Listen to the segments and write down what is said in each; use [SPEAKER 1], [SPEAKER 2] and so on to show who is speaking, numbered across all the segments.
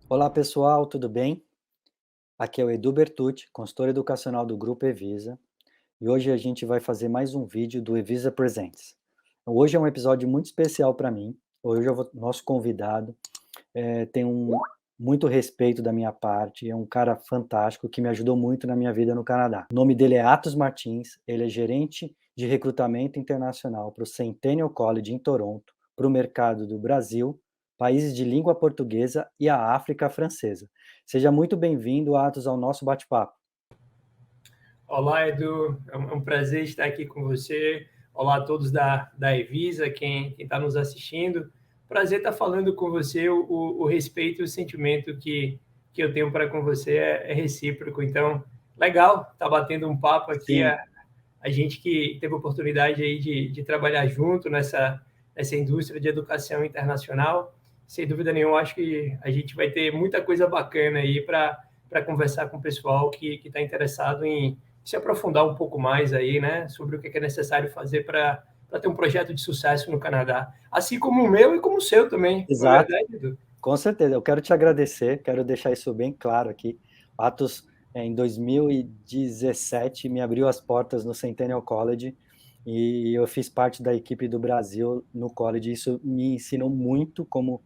[SPEAKER 1] Olá pessoal, tudo bem? Aqui é o Edu Bertucci, consultor educacional do Grupo Evisa, e hoje a gente vai fazer mais um vídeo do Evisa Presents. Hoje é um episódio muito especial para mim. Hoje nosso convidado tem muito respeito da minha parte, é um cara fantástico que me ajudou muito na minha vida no Canadá. O nome dele é Atos Martins, ele é gerente de recrutamento internacional para o Centennial College em Toronto, para o mercado do Brasil, países de língua portuguesa e a África francesa. Seja muito bem-vindo, Atos, ao nosso bate-papo.
[SPEAKER 2] Olá, Edu. É um prazer estar aqui com você. Olá a todos da Evisa, quem está nos assistindo. Prazer estar falando com você. O respeito e o sentimento que eu tenho para com você é recíproco. Então, legal estar batendo um papo aqui.
[SPEAKER 1] Sim,
[SPEAKER 2] A gente que teve a oportunidade aí de trabalhar junto nessa indústria de educação internacional. Sem dúvida nenhuma, acho que a gente vai ter muita coisa bacana aí para conversar com o pessoal que está interessado em se aprofundar um pouco mais aí, né, sobre o que é necessário fazer para ter um projeto de sucesso no Canadá, assim como o meu e como o seu também, não é
[SPEAKER 1] exato,
[SPEAKER 2] verdade, Edu?
[SPEAKER 1] com certeza. Eu quero te agradecer, quero deixar isso bem claro aqui. Atos, em 2017, me abriu as portas no Centennial College e eu fiz parte da equipe do Brasil no college. Isso me ensinou muito como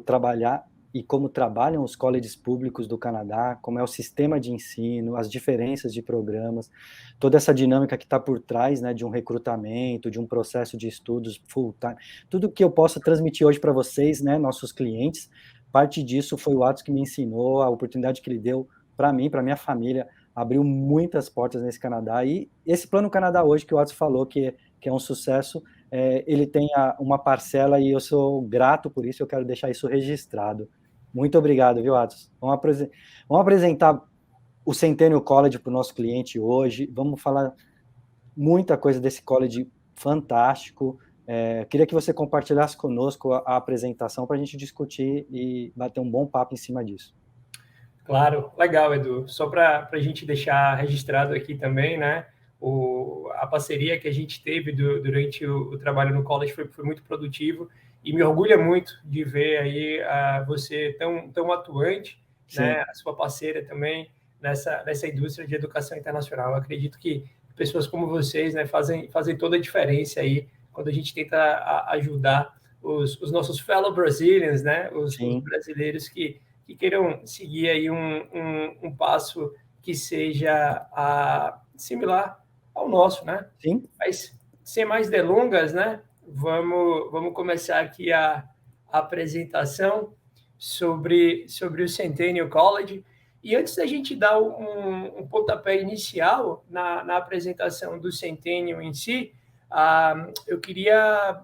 [SPEAKER 1] trabalhar e como trabalham os colleges públicos do Canadá, como é o sistema de ensino, as diferenças de programas, toda essa dinâmica que está por trás, né, de um recrutamento, de um processo de estudos full time, tudo que eu possa transmitir hoje para vocês, né, nossos clientes, parte disso foi o Atos que me ensinou, a oportunidade que ele deu para mim, para minha família, abriu muitas portas nesse Canadá, e esse Plano Canadá hoje que o Atos falou que é um sucesso, ele tem uma parcela e eu sou grato por isso, eu quero deixar isso registrado. Muito obrigado, viu, Atos? Vamos apresentar o Centennial College para o nosso cliente hoje, vamos falar muita coisa desse college fantástico. Queria que você compartilhasse conosco a apresentação para a gente discutir e bater um bom papo em cima disso.
[SPEAKER 2] Claro, legal, Edu. Só para a gente deixar registrado aqui também, né? A parceria que a gente teve durante o trabalho no college foi muito produtivo e me orgulha muito de ver aí você tão atuante,
[SPEAKER 1] Sim,
[SPEAKER 2] né? A sua parceira também nessa indústria de educação internacional. Eu acredito que pessoas como vocês, né, fazem toda a diferença aí quando a gente tenta ajudar os nossos fellow Brazilians, né? Os
[SPEAKER 1] sim,
[SPEAKER 2] brasileiros que queiram seguir aí um passo que seja similar ao nosso, né?
[SPEAKER 1] sim.
[SPEAKER 2] Mas, sem mais delongas, né? Vamos começar aqui a apresentação sobre o Centennial College. E antes da gente dar um pontapé inicial na apresentação do Centennial em si, eu queria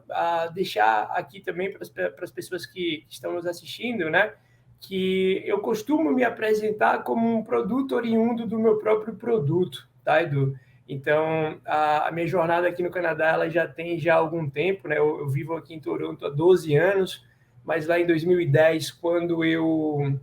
[SPEAKER 2] deixar aqui também para as pessoas que estão nos assistindo, né? Que eu costumo me apresentar como um produto oriundo do meu próprio produto, tá, Edu? Então, a minha jornada aqui no Canadá ela já tem algum tempo, né? Eu vivo aqui em Toronto há 12 anos, mas lá em 2010, quando eu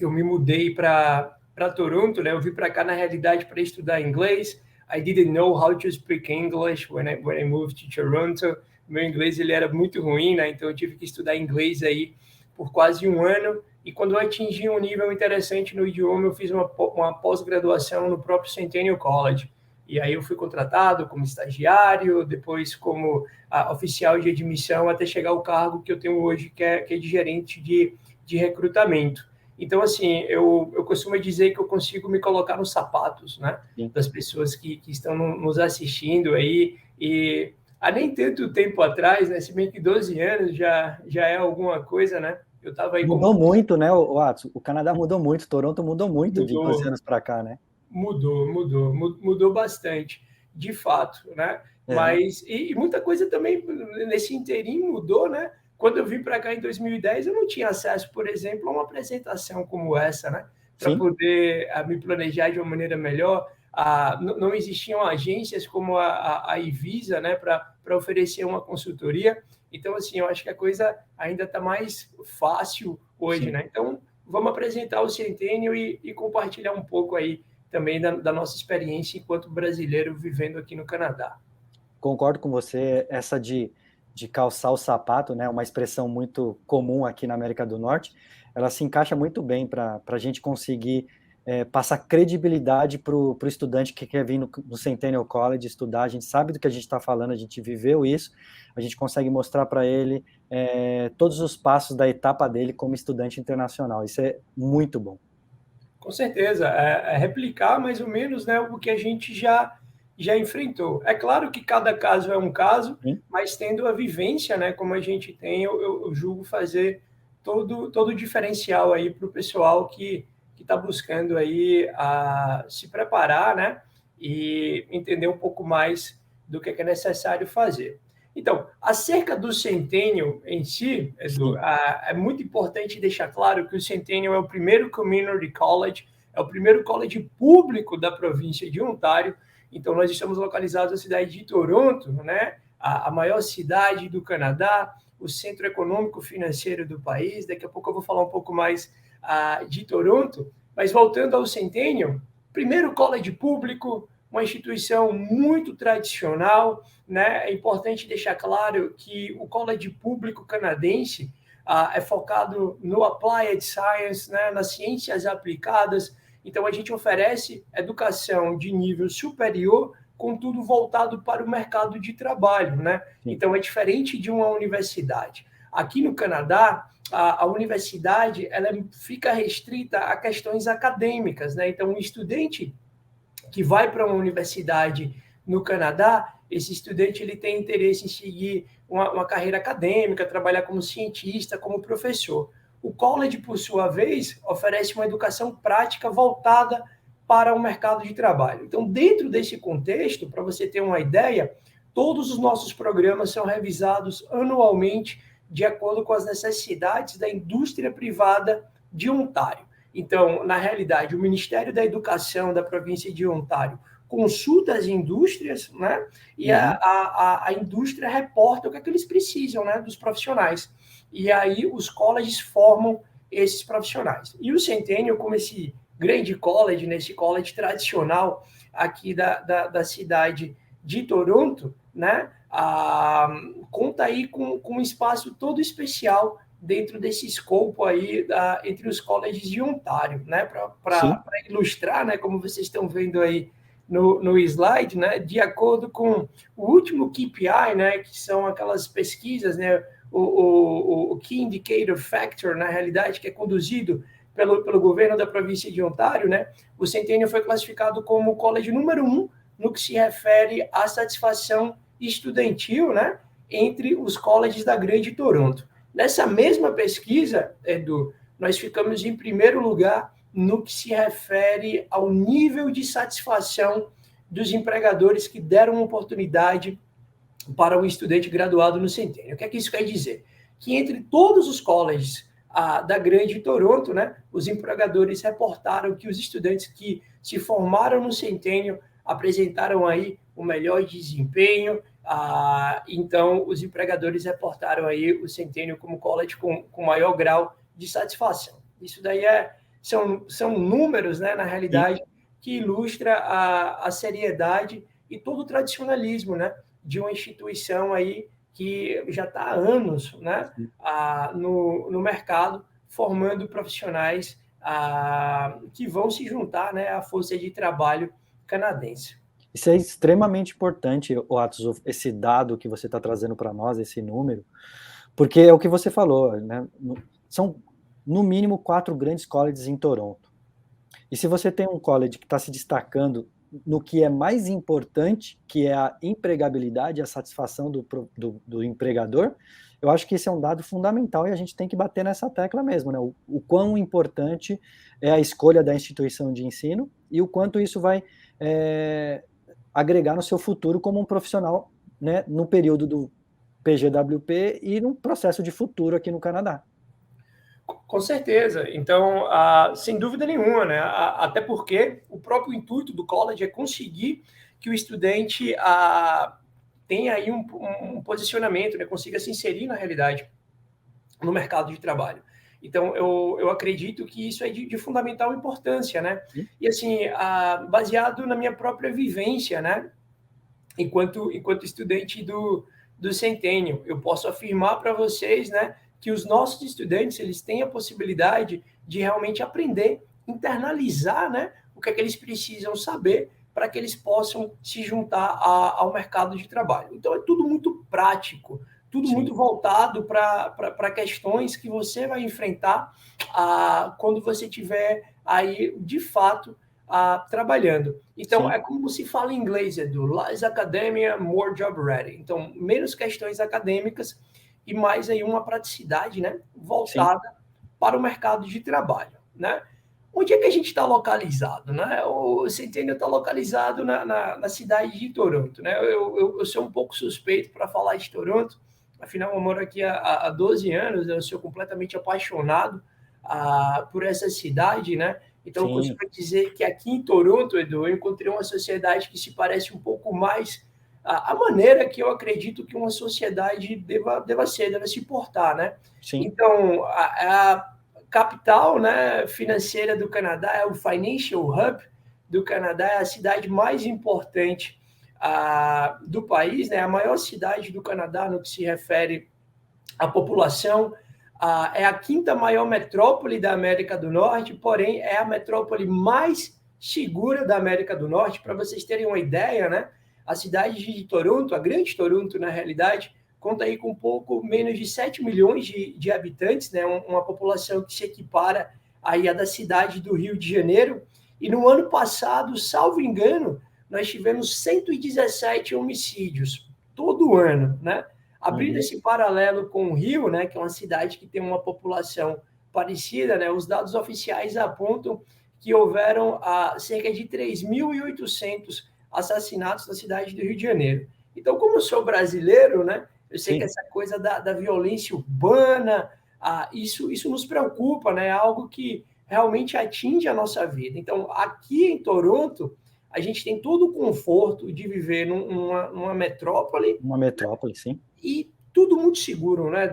[SPEAKER 2] me mudei para Toronto, né? Eu vim para cá, na realidade, para estudar inglês. I didn't know how to speak English when I moved to Toronto. Meu inglês ele era muito ruim, né? Então eu tive que estudar inglês aí por quase um ano. E quando eu atingi um nível interessante no idioma, eu fiz uma pós-graduação no próprio Centennial College. E aí eu fui contratado como estagiário, depois como oficial de admissão, até chegar ao cargo que eu tenho hoje, que é de gerente de recrutamento. Então, assim, eu costumo dizer que eu consigo me colocar nos sapatos, né,
[SPEAKER 1] Sim.
[SPEAKER 2] das pessoas que estão nos assistindo aí. E há nem tanto tempo atrás, né, se bem que 12 anos já é alguma coisa, né? Eu estava aí como
[SPEAKER 1] Mudou muito, né, o Atos? O Canadá mudou muito, Toronto mudou muito de 12
[SPEAKER 2] mudou,
[SPEAKER 1] anos para cá, né?
[SPEAKER 2] mudou bastante, de fato, né?
[SPEAKER 1] Uhum.
[SPEAKER 2] Mas e muita coisa também nesse inteirinho mudou, né? Quando eu vim para cá em 2010, eu não tinha acesso, por exemplo, a uma apresentação como essa, né? Para
[SPEAKER 1] Sim,
[SPEAKER 2] poder me planejar de uma maneira melhor. Não existiam agências como a Ivisa, né? Para oferecer uma consultoria. Então, assim, eu acho que a coisa ainda está mais fácil hoje,
[SPEAKER 1] sim.
[SPEAKER 2] né? Então, vamos apresentar o Centênio e compartilhar um pouco aí também da nossa experiência enquanto brasileiro vivendo aqui no Canadá.
[SPEAKER 1] Concordo com você, essa de calçar o sapato, né, uma expressão muito comum aqui na América do Norte, ela se encaixa muito bem para a gente conseguir passar credibilidade para o estudante que quer vir no Centennial College estudar. A gente sabe do que a gente está falando, a gente viveu isso, a gente consegue mostrar para ele todos os passos da etapa dele como estudante internacional. Isso é muito bom.
[SPEAKER 2] Com certeza, é replicar mais ou menos, né, o que a gente já enfrentou. É claro que cada caso é um caso,
[SPEAKER 1] Sim.
[SPEAKER 2] mas tendo a vivência, né, como a gente tem, eu julgo fazer todo o diferencial aí para o pessoal que está buscando aí se preparar, né, e entender um pouco mais do que é necessário fazer. Então, acerca do Centennial em si, Edu, é muito importante deixar claro que o Centennial é o primeiro community college, é o primeiro college público da província de Ontário. Então, nós estamos localizados na cidade de Toronto, né? A maior cidade do Canadá, o centro econômico financeiro do país. Daqui a pouco eu vou falar um pouco mais de Toronto. Mas voltando ao Centennial, primeiro college público, uma instituição muito tradicional, né? É importante deixar claro que o college público canadense é focado no applied science, né? Nas ciências aplicadas. Então, a gente oferece educação de nível superior, contudo voltado para o mercado de trabalho, né? Então, é diferente de uma universidade. Aqui no Canadá, a universidade ela fica restrita a questões acadêmicas, né? Então, um estudante que vai para uma universidade no Canadá, esse estudante ele tem interesse em seguir uma carreira acadêmica, trabalhar como cientista, como professor. O college, por sua vez, oferece uma educação prática voltada para o mercado de trabalho. Então, dentro desse contexto, para você ter uma ideia, todos os nossos programas são revisados anualmente de acordo com as necessidades da indústria privada de Ontário. Então, na realidade, o Ministério da Educação da província de Ontário consulta as indústrias, né? E a indústria reporta o que é que eles precisam, né? Dos profissionais. E aí os colleges formam esses profissionais. E o Centennial, como esse grande college, nesse college tradicional aqui da cidade de Toronto, né? Conta aí com um espaço todo especial dentro desse escopo aí entre os colleges de Ontário, né? Para ilustrar, né? Como vocês estão vendo aí no slide, né? De acordo com o último KPI, né? Que são aquelas pesquisas, né? O Key Indicator Factor, na realidade, que é conduzido pelo governo da província de Ontário, né? O Centennial foi classificado como o college número 1 no que se refere à satisfação estudantil, né? Entre os colleges da Grande Toronto. Nessa mesma pesquisa, Edu, nós ficamos em primeiro lugar no que se refere ao nível de satisfação dos empregadores que deram uma oportunidade para o estudante graduado no Centennial. O que é que isso quer dizer? Que entre todos os colleges da Grande Toronto, né, os empregadores reportaram que os estudantes que se formaram no Centennial apresentaram aí o melhor desempenho. Então, os empregadores reportaram aí o Centennial como college com maior grau de satisfação. Isso daí são números, né, na realidade, que ilustra a seriedade e todo o tradicionalismo, né, de uma instituição aí que já está há anos, né, no mercado, formando profissionais que vão se juntar, né, à força de trabalho canadense.
[SPEAKER 1] Isso é extremamente importante, Atos, esse dado que você está trazendo para nós, esse número, porque é o que você falou, né? São, no mínimo, 4 grandes colleges em Toronto. E se você tem um college que está se destacando no que é mais importante, que é a empregabilidade, a satisfação do empregador, eu acho que esse é um dado fundamental e a gente tem que bater nessa tecla mesmo, né? O quão importante é a escolha da instituição de ensino e o quanto isso vai agregar no seu futuro como um profissional, né, no período do PGWP e no processo de futuro aqui no Canadá.
[SPEAKER 2] Com certeza. Então, sem dúvida nenhuma, né? Até porque o próprio intuito do college é conseguir que o estudante tenha aí um posicionamento, né? Consiga se inserir na realidade no mercado de trabalho. Então, eu acredito que isso é de fundamental importância, né? E, assim, baseado na minha própria vivência, né? Enquanto estudante do Centennial. Eu posso afirmar para vocês, né, que os nossos estudantes eles têm a possibilidade de realmente aprender, internalizar, né, o que é que eles precisam saber para que eles possam se juntar ao mercado de trabalho. Então, é tudo muito prático, tudo
[SPEAKER 1] Sim.
[SPEAKER 2] muito voltado para questões que você vai enfrentar quando você estiver aí, de fato, trabalhando. Então,
[SPEAKER 1] Sim.
[SPEAKER 2] é como se fala em inglês, Edu, less academia, more job ready. Então, menos questões acadêmicas e mais aí uma praticidade, né, voltada
[SPEAKER 1] Sim.
[SPEAKER 2] para o mercado de trabalho, né? Onde é que a gente está localizado, né? O Centennial está localizado na cidade de Toronto, né? Eu sou um pouco suspeito para falar de Toronto, afinal eu moro aqui há 12 anos, eu sou completamente apaixonado por essa cidade, né? Então, eu
[SPEAKER 1] Sim.
[SPEAKER 2] costumo dizer que aqui em Toronto, Edu, eu encontrei uma sociedade que se parece um pouco mais a maneira que eu acredito que uma sociedade deva se portar, né?
[SPEAKER 1] Sim.
[SPEAKER 2] Então, a capital, né, financeira do Canadá é o Financial Hub do Canadá, é a cidade mais importante do país, né? A maior cidade do Canadá no que se refere à população. É a quinta maior metrópole da América do Norte, porém é a metrópole mais segura da América do Norte. Para vocês terem uma ideia, né? A cidade de Toronto, a grande Toronto, na realidade, conta aí com um pouco menos de 7 milhões de habitantes, né? Uma população que se equipara aí à da cidade do Rio de Janeiro. E no ano passado, salvo engano, nós tivemos 117 homicídios todo ano, né? Abrindo esse paralelo com o Rio, né, que é uma cidade que tem uma população parecida, né, os dados oficiais apontam que houveram cerca de 3.800 assassinatos na cidade do Rio de Janeiro. Então, como eu sou brasileiro, né, eu sei que essa coisa da violência urbana, isso nos preocupa, né, é algo que realmente atinge a nossa vida. Então, aqui em Toronto, a gente tem todo o conforto de viver numa metrópole.
[SPEAKER 1] Uma metrópole, sim.
[SPEAKER 2] E tudo muito seguro, né?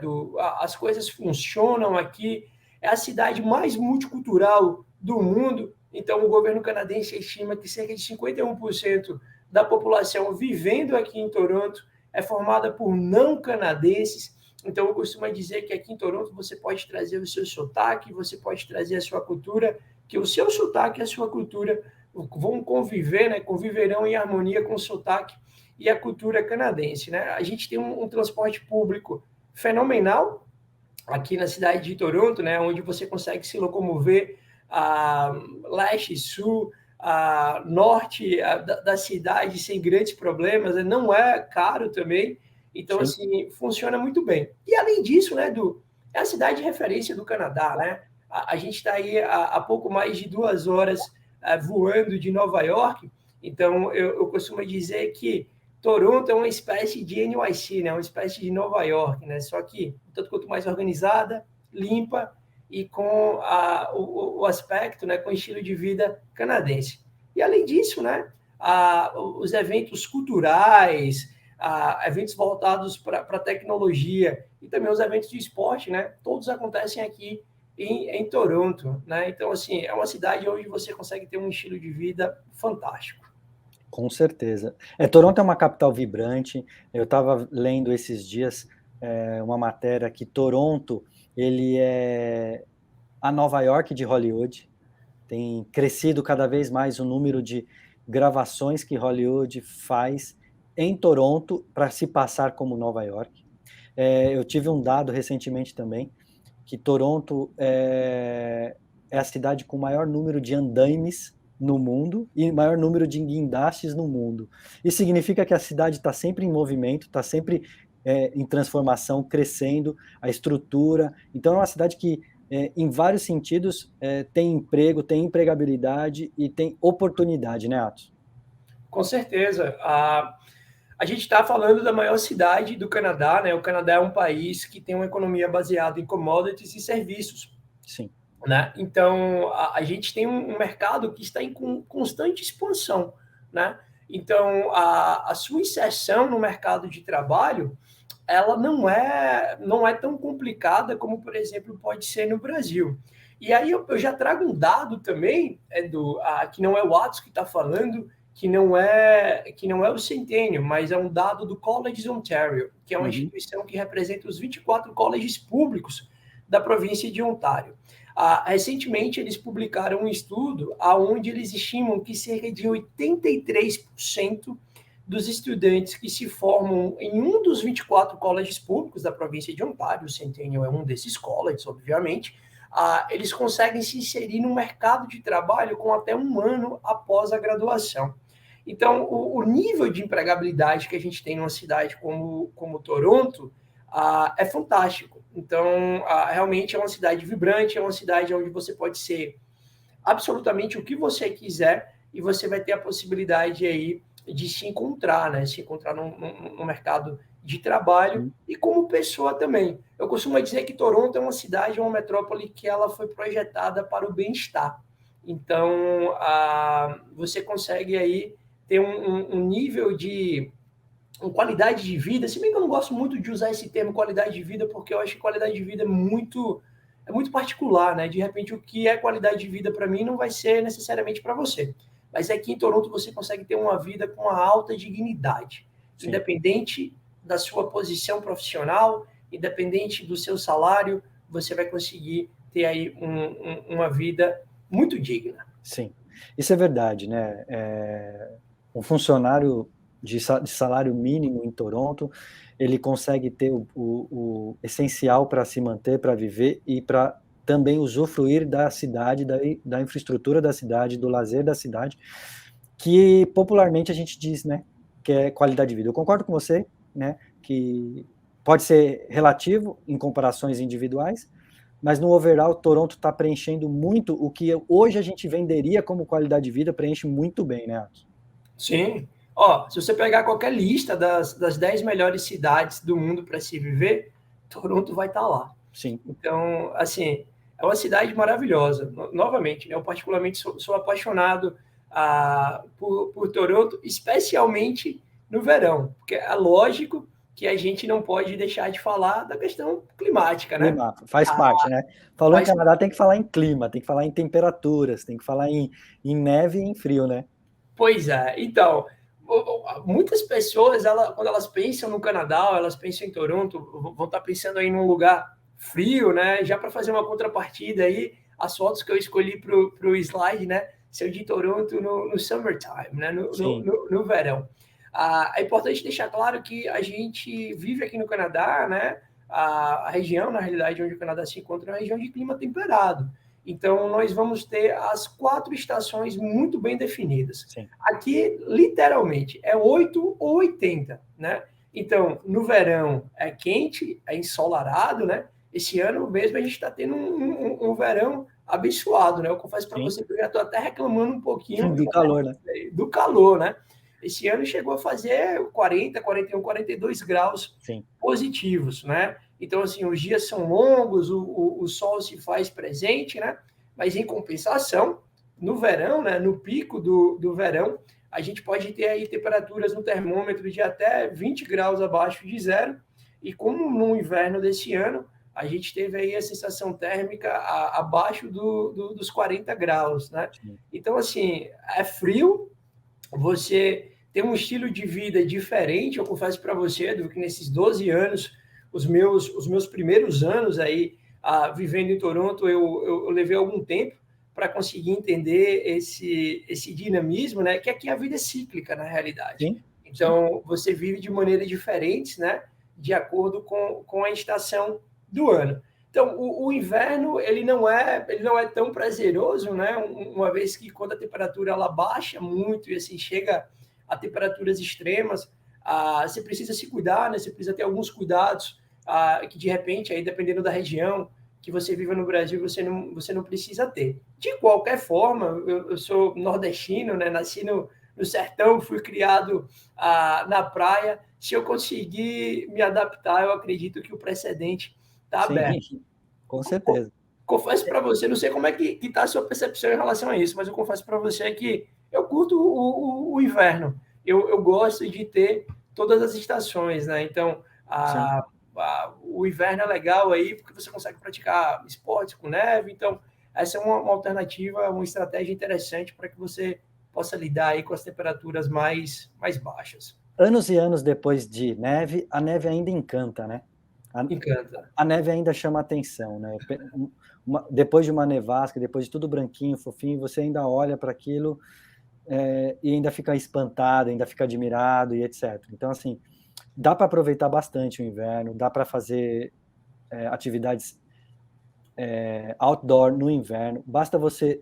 [SPEAKER 2] As coisas funcionam aqui. É a cidade mais multicultural do mundo. Então, o governo canadense estima que cerca de 51% da população vivendo aqui em Toronto é formada por não canadenses. Então, eu costumo dizer que aqui em Toronto você pode trazer o seu sotaque, você pode trazer a sua cultura, que o seu sotaque e a sua cultura vão conviver, né? Conviverão em harmonia com o sotaque e a cultura canadense, né? A gente tem um transporte público fenomenal aqui na cidade de Toronto, né? Onde você consegue se locomover a leste e sul, a norte da cidade sem grandes problemas, né? Não é caro também, então,
[SPEAKER 1] Sim.
[SPEAKER 2] assim, funciona muito bem. E, além disso, né, Edu, é a cidade de referência do Canadá, né? A gente está aí há pouco mais de 2 horas voando de Nova York, então eu costumo dizer que Toronto é uma espécie de NYC, né? Uma espécie de Nova York, né? Só que tanto quanto mais organizada, limpa e com o aspecto, né? Com o estilo de vida canadense. E, além disso, né? Os eventos culturais, eventos voltados para a tecnologia e também os eventos de esporte, né? Todos acontecem aqui em Toronto, né? Então, assim, é uma cidade onde você consegue ter um estilo de vida fantástico.
[SPEAKER 1] Com certeza. Toronto é uma capital vibrante. Eu estava lendo esses dias uma matéria que Toronto ele é a Nova York de Hollywood. Tem crescido cada vez mais o número de gravações que Hollywood faz em Toronto para se passar como Nova York. Eu tive um dado recentemente também que Toronto é a cidade com o maior número de andaimes no mundo e maior número de guindastes no mundo. Isso significa que a cidade está sempre em movimento, está sempre em transformação, crescendo, a estrutura. Então é uma cidade que, em vários sentidos, tem emprego, tem empregabilidade e tem oportunidade, né, Atos?
[SPEAKER 2] Com certeza. A gente está falando da maior cidade do Canadá, né? O Canadá é um país que tem uma economia baseada em commodities e serviços.
[SPEAKER 1] Sim.
[SPEAKER 2] Né? Então, a gente tem um mercado que está em constante expansão, né? Então, a sua inserção no mercado de trabalho, ela não é tão complicada como, por exemplo, pode ser no Brasil. E aí eu já trago um dado também, que não é o Atos que está falando, que não é o Centennial, mas é um dado do Colleges Ontario, que é uma instituição que representa os 24 colleges públicos da província de Ontário. Recentemente, eles publicaram um estudo onde eles estimam que cerca de 83% dos estudantes que se formam em um dos 24 colleges públicos da província de Ontário, o Centennial é um desses colleges, obviamente, eles conseguem se inserir no mercado de trabalho com até um ano após a graduação. Então, o nível de empregabilidade que a gente tem numa cidade como Toronto é fantástico. Então, realmente é uma cidade vibrante, é uma cidade onde você pode ser absolutamente o que você quiser e você vai ter a possibilidade aí de se encontrar, né? Se encontrar no mercado de trabalho e como pessoa também. Eu costumo dizer que Toronto é uma cidade, uma metrópole que ela foi projetada para o bem-estar. Então, você consegue aí ter um nível de uma qualidade de vida, se bem que eu não gosto muito de usar esse termo qualidade de vida, porque eu acho que qualidade de vida é muito particular, né? De repente, o que é qualidade de vida para mim não vai ser necessariamente para você. Mas aqui em Toronto você consegue ter uma vida com uma alta dignidade, sim, independente da sua posição profissional, independente do seu salário, você vai conseguir ter aí uma vida muito digna.
[SPEAKER 1] Sim, isso é verdade, né? Um funcionário de salário mínimo em Toronto, ele consegue ter o essencial para se manter, para viver e para também usufruir da cidade, da infraestrutura da cidade, do lazer da cidade, que popularmente a gente diz, né, que é qualidade de vida. Eu concordo com você, né, que pode ser relativo em comparações individuais, mas no overall, Toronto está preenchendo muito o que hoje a gente venderia como qualidade de vida, preenche muito bem, né, Atos?
[SPEAKER 2] Sim. Se você pegar qualquer lista das 10 melhores cidades do mundo para se viver, Toronto vai estar lá.
[SPEAKER 1] Sim.
[SPEAKER 2] Então, assim, é uma cidade maravilhosa. Novamente, né, eu particularmente sou apaixonado por Toronto, especialmente no verão, porque é lógico que a gente não pode deixar de falar da questão climática, né?
[SPEAKER 1] Clima, faz parte, né? Falou em Canadá, tem que falar em clima, tem que falar em temperaturas, tem que falar em neve e em frio, né?
[SPEAKER 2] Pois é. Então, muitas pessoas, quando elas pensam no Canadá, elas pensam em Toronto, vão estar pensando aí num lugar frio, né? Já para fazer uma contrapartida aí, as fotos que eu escolhi para o slide, né? São de Toronto no summertime, né? No verão. É importante deixar claro que a gente vive aqui no Canadá, né? A região, na realidade, onde o Canadá se encontra, é uma região de clima temperado. Então, nós vamos ter as 4 estações muito bem definidas.
[SPEAKER 1] Sim.
[SPEAKER 2] Aqui, literalmente, é 8 ou 80, né? Então, no verão é quente, é ensolarado, né? Esse ano mesmo a gente está tendo um verão abençoado, né? Eu confesso para você que eu já estou até reclamando um pouquinho
[SPEAKER 1] do calor, né?
[SPEAKER 2] Do calor, né? Esse ano chegou a fazer 40, 41, 42 graus
[SPEAKER 1] Sim.
[SPEAKER 2] positivos, né? Então, assim, os dias são longos, o sol se faz presente, né? Mas, em compensação, no verão, né, no pico do verão, a gente pode ter aí temperaturas no termômetro de até 20 graus abaixo de zero. E como no inverno desse ano, a gente teve aí a sensação térmica abaixo dos 40 graus, né? Sim. Então, assim, é frio, você tem um estilo de vida diferente, eu confesso para você, do que nesses 12 anos, os meus primeiros anos aí, vivendo em Toronto, eu levei algum tempo para conseguir entender esse dinamismo, né? Que aqui a vida é cíclica, na realidade. Sim. Então, você vive de maneiras diferentes, né? De acordo com a estação do ano. Então, o inverno, ele não é tão prazeroso, né? Uma vez que quando a temperatura ela baixa muito e assim chega a temperaturas extremas, você precisa se cuidar, né? Você precisa ter alguns cuidados que, de repente, aí dependendo da região que você vive no Brasil, você não precisa ter. De qualquer forma, eu sou nordestino, né? Nasci no sertão, fui criado na praia. Se eu conseguir me adaptar, eu acredito que o precedente está aberto.
[SPEAKER 1] Com certeza.
[SPEAKER 2] Confesso para você, não sei como é que está a sua percepção em relação a isso, mas eu confesso para você que eu curto o inverno. Eu gosto de ter todas as estações, né? Então, o inverno é legal aí, porque você consegue praticar esportes com neve. Então, essa é uma alternativa, uma estratégia interessante para que você possa lidar aí com as temperaturas mais baixas.
[SPEAKER 1] Anos e anos depois de neve, a neve ainda encanta, né?
[SPEAKER 2] Encanta.
[SPEAKER 1] A neve ainda chama atenção, né? Depois de uma nevasca, depois de tudo branquinho, fofinho, você ainda olha para aquilo e ainda fica espantado, ainda fica admirado e etc. Então, assim, dá para aproveitar bastante o inverno, dá para fazer atividades outdoor no inverno, basta você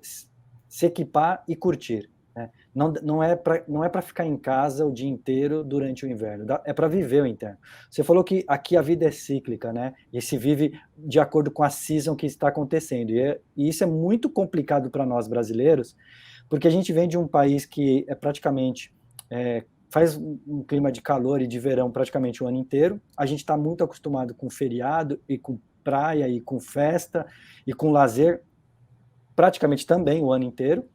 [SPEAKER 1] se equipar e curtir. Né? Não é para ficar em casa o dia inteiro durante o inverno, é para viver o inverno. Você falou que aqui a vida é cíclica, né? E se vive de acordo com a season que está acontecendo. E isso é muito complicado para nós brasileiros, porque a gente vem de um país que é praticamente faz um clima de calor e de verão praticamente o ano inteiro. A gente está muito acostumado com feriado e com praia e com festa e com lazer praticamente também o ano inteiro,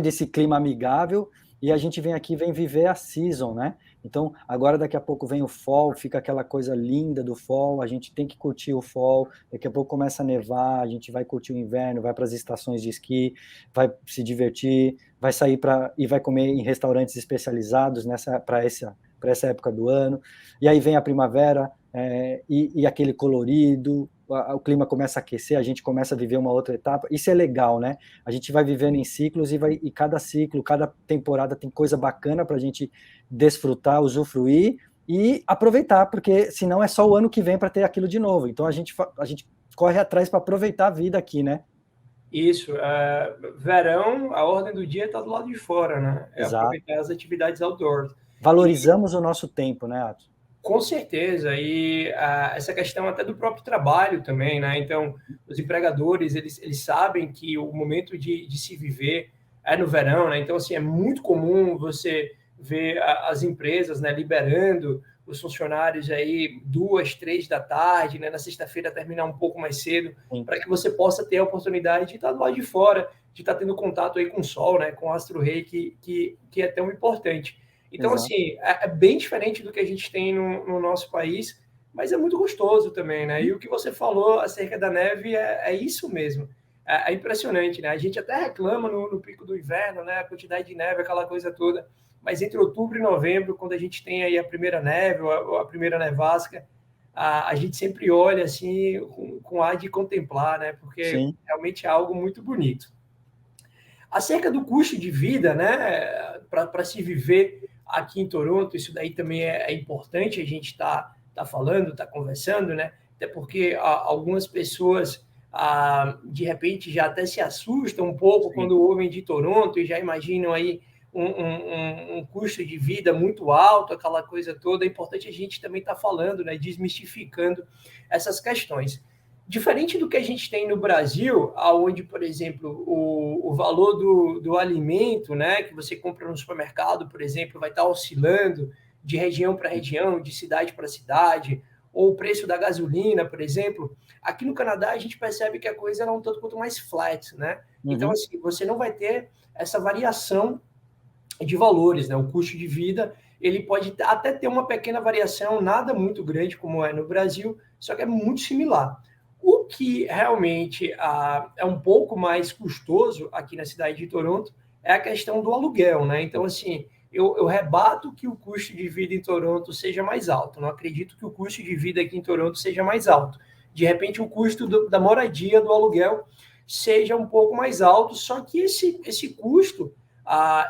[SPEAKER 1] desse clima amigável, e a gente vem aqui, vem viver a season, né? Então, agora daqui a pouco vem o fall, fica aquela coisa linda do fall, a gente tem que curtir o fall, daqui a pouco começa a nevar, a gente vai curtir o inverno, vai para as estações de esqui, vai se divertir, vai sair e vai comer em restaurantes especializados para essa época do ano, e aí vem a primavera, e aquele colorido, o clima começa a aquecer, a gente começa a viver uma outra etapa, isso é legal, né? A gente vai vivendo em ciclos e cada ciclo, cada temporada tem coisa bacana para a gente desfrutar, usufruir e aproveitar, porque senão é só o ano que vem para ter aquilo de novo. Então a gente corre atrás para aproveitar a vida aqui, né?
[SPEAKER 2] Isso. Verão, a ordem do dia está do lado de fora, né? É
[SPEAKER 1] Exato.
[SPEAKER 2] aproveitar as atividades outdoors.
[SPEAKER 1] Valorizamos o nosso tempo, né, Atos?
[SPEAKER 2] Com certeza, e essa questão até do próprio trabalho também, né? Então, os empregadores, eles sabem que o momento de se viver é no verão, né? Então, assim, é muito comum você ver as empresas, né, liberando os funcionários aí 2, 3 da tarde, né? Na sexta-feira terminar um pouco mais cedo, para que você possa ter a oportunidade de estar do lado de fora, de estar tendo contato aí com o sol, né? Com o astro-rei, que é tão importante. Então,
[SPEAKER 1] Exato.
[SPEAKER 2] assim, é bem diferente do que a gente tem no nosso país, mas é muito gostoso também, né? E o que você falou acerca da neve é isso mesmo. É impressionante, né? A gente até reclama no pico do inverno, né? A quantidade de neve, aquela coisa toda. Mas entre outubro e novembro, quando a gente tem aí a primeira neve ou a primeira nevasca, a gente sempre olha assim com ar de contemplar, né? Porque
[SPEAKER 1] Sim.
[SPEAKER 2] realmente é algo muito bonito. Acerca do custo de vida, né? Para se viver aqui em Toronto, isso daí também é importante a gente tá falando, tá conversando, né? Até porque algumas pessoas, de repente, já até se assustam um pouco quando ouvem de Toronto e já imaginam aí um custo de vida muito alto, aquela coisa toda. É importante a gente também estar falando, né? Desmistificando essas questões. Diferente do que a gente tem no Brasil, onde, por exemplo, o valor do alimento, né, que você compra no supermercado, por exemplo, vai estar oscilando de região para região, de cidade para cidade, ou o preço da gasolina, por exemplo. Aqui no Canadá, a gente percebe que a coisa é um tanto quanto mais flat, né? Então, assim, você não vai ter essa variação de valores, né? O custo de vida, ele pode até ter uma pequena variação, nada muito grande como é no Brasil, só que é muito similar. O que realmente é um pouco mais custoso aqui na cidade de Toronto é a questão do aluguel, né? Então, assim, eu rebato que o custo de vida em Toronto seja mais alto. Não acredito que o custo de vida aqui em Toronto seja mais alto. De repente, o custo da moradia, do aluguel, seja um pouco mais alto, só que esse custo,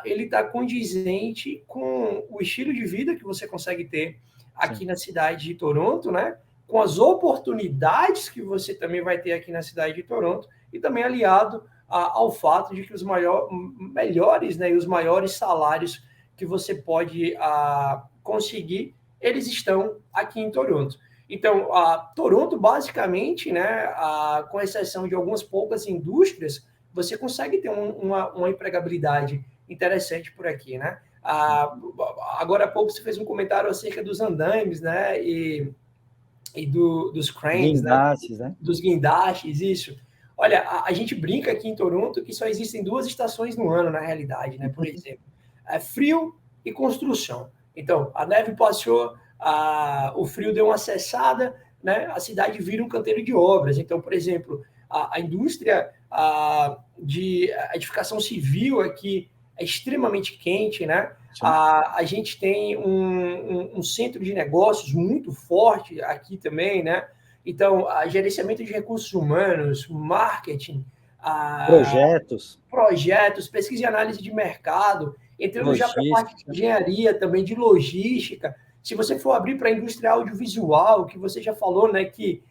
[SPEAKER 2] ele está condizente com o estilo de vida que você consegue ter aqui na cidade de Toronto, né? Com as oportunidades que você também vai ter aqui na cidade de Toronto, e também aliado ao fato de que os melhores, né, e os maiores salários que você pode conseguir, eles estão aqui em Toronto. Então, Toronto, basicamente, né, com exceção de algumas poucas indústrias, você consegue ter uma empregabilidade interessante por aqui, né? Agora há pouco você fez um comentário acerca dos andaimes, né, e dos cranes,
[SPEAKER 1] Guindastes, né?
[SPEAKER 2] Dos guindastes, isso. Olha, a gente brinca aqui em Toronto que só existem 2 estações no ano, na realidade, né? Por exemplo, frio e construção. Então, a neve passou, o frio deu uma cessada, né? A cidade vira um canteiro de obras. Então, por exemplo, a indústria de edificação civil aqui é extremamente quente, né? A gente tem um centro de negócios muito forte aqui também, né? Então, gerenciamento de recursos humanos, marketing, projetos, pesquisa e análise de mercado, entrando já para a parte de engenharia também, de logística. Se você for abrir para a indústria audiovisual, que você já falou, né, que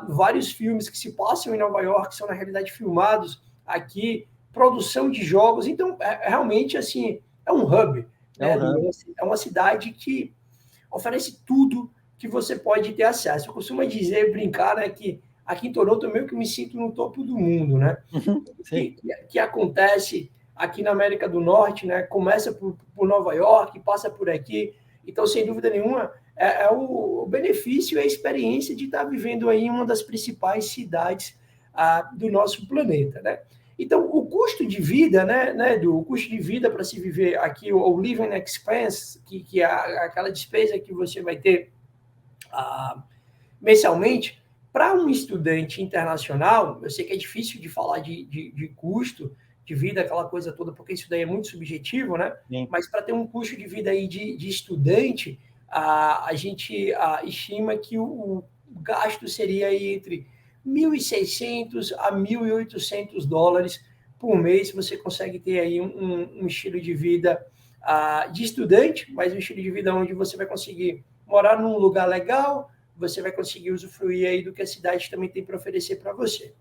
[SPEAKER 2] vários filmes que se passam em Nova York são, na realidade, filmados aqui, produção de jogos. Então, realmente, assim, é um hub. Né? É uma cidade que oferece tudo que você pode ter acesso. Eu costumo dizer, brincar, né, que aqui em Toronto eu meio que me sinto no topo do mundo, né? Que acontece aqui na América do Norte, né? Começa por Nova York, passa por aqui. Então, sem dúvida nenhuma, é o benefício e a experiência de estar vivendo aí em uma das principais cidades do nosso planeta, né? Então, o custo de vida, né, Edu? O custo de vida para se viver aqui, o living expense, que é aquela despesa que você vai ter mensalmente, para um estudante internacional, eu sei que é difícil de falar de custo de vida, aquela coisa toda, porque isso daí é muito subjetivo, né? Sim. Mas para ter um custo de vida aí de estudante, a gente estima que o gasto seria aí entre $1.600 a $1.800 por mês. Você consegue ter aí um estilo de vida de estudante, mas um estilo de vida onde você vai conseguir morar num lugar legal, você vai conseguir usufruir aí do que a cidade também tem para oferecer para você.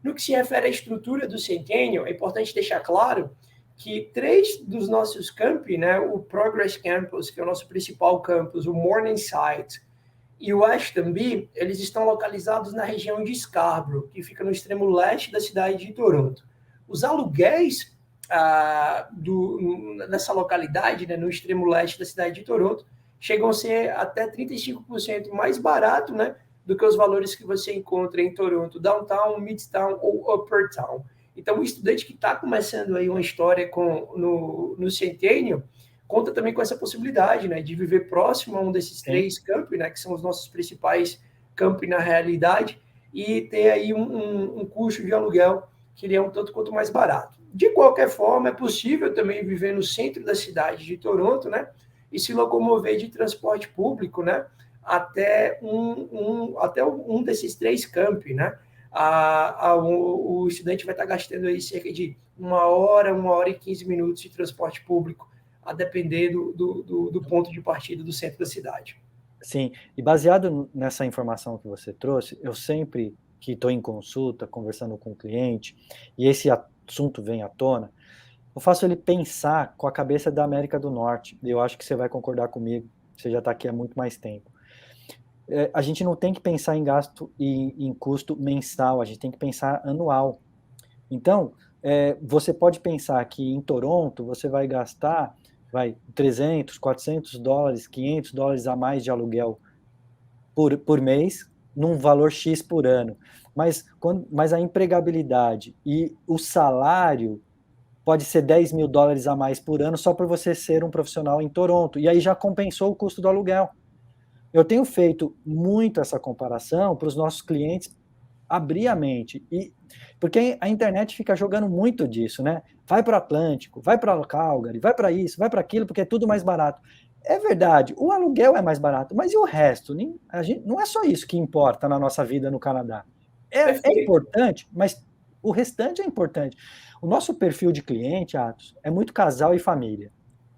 [SPEAKER 2] No que se refere à estrutura do Centennial, é importante deixar claro que 3 dos nossos campi, né, o Progress Campus, que é o nosso principal campus, o Morningside e o Ashton B, eles estão localizados na região de Scarborough, que fica no extremo leste da cidade de Toronto. Os aluguéis nessa localidade, né, no extremo leste da cidade de Toronto, chegam a ser até 35% mais barato, né, do que os valores que você encontra em Toronto, Downtown, Midtown ou Upper Town. Então, o estudante que está começando aí uma história no Centennial, conta também com essa possibilidade, né, de viver próximo a um desses 3 campi, né, que são os nossos principais campi na realidade, e ter aí um custo de aluguel que ele é um tanto quanto mais barato. De qualquer forma, é possível também viver no centro da cidade de Toronto, né, e se locomover de transporte público, né, até um desses 3 campi, né? O estudante vai estar gastando aí cerca de 1 hora e 15 minutos de transporte público, a depender do ponto de partida do centro da cidade.
[SPEAKER 1] Sim, e baseado nessa informação que você trouxe, eu sempre que estou em consulta, conversando com o cliente, e esse assunto vem à tona, eu faço ele pensar com a cabeça da América do Norte. Eu acho que você vai concordar comigo, você já está aqui há muito mais tempo. A gente não tem que pensar em gasto e em custo mensal, a gente tem que pensar anual. Então, você pode pensar que em Toronto você vai gastar $300, $400, $500 a mais de aluguel por mês, num valor X por ano. Mas a empregabilidade e o salário pode ser $10 mil a mais por ano só por você ser um profissional em Toronto. E aí já compensou o custo do aluguel. Eu tenho feito muito essa comparação para os nossos clientes abrir a mente. Porque a internet fica jogando muito disso, né? Vai para o Atlântico, vai para o Calgary, vai para isso, vai para aquilo, porque é tudo mais barato. É verdade, o aluguel é mais barato, mas e o resto? Não é só isso que importa na nossa vida no Canadá. É importante, mas o restante é importante. O nosso perfil de cliente, Atos, é muito casal e família.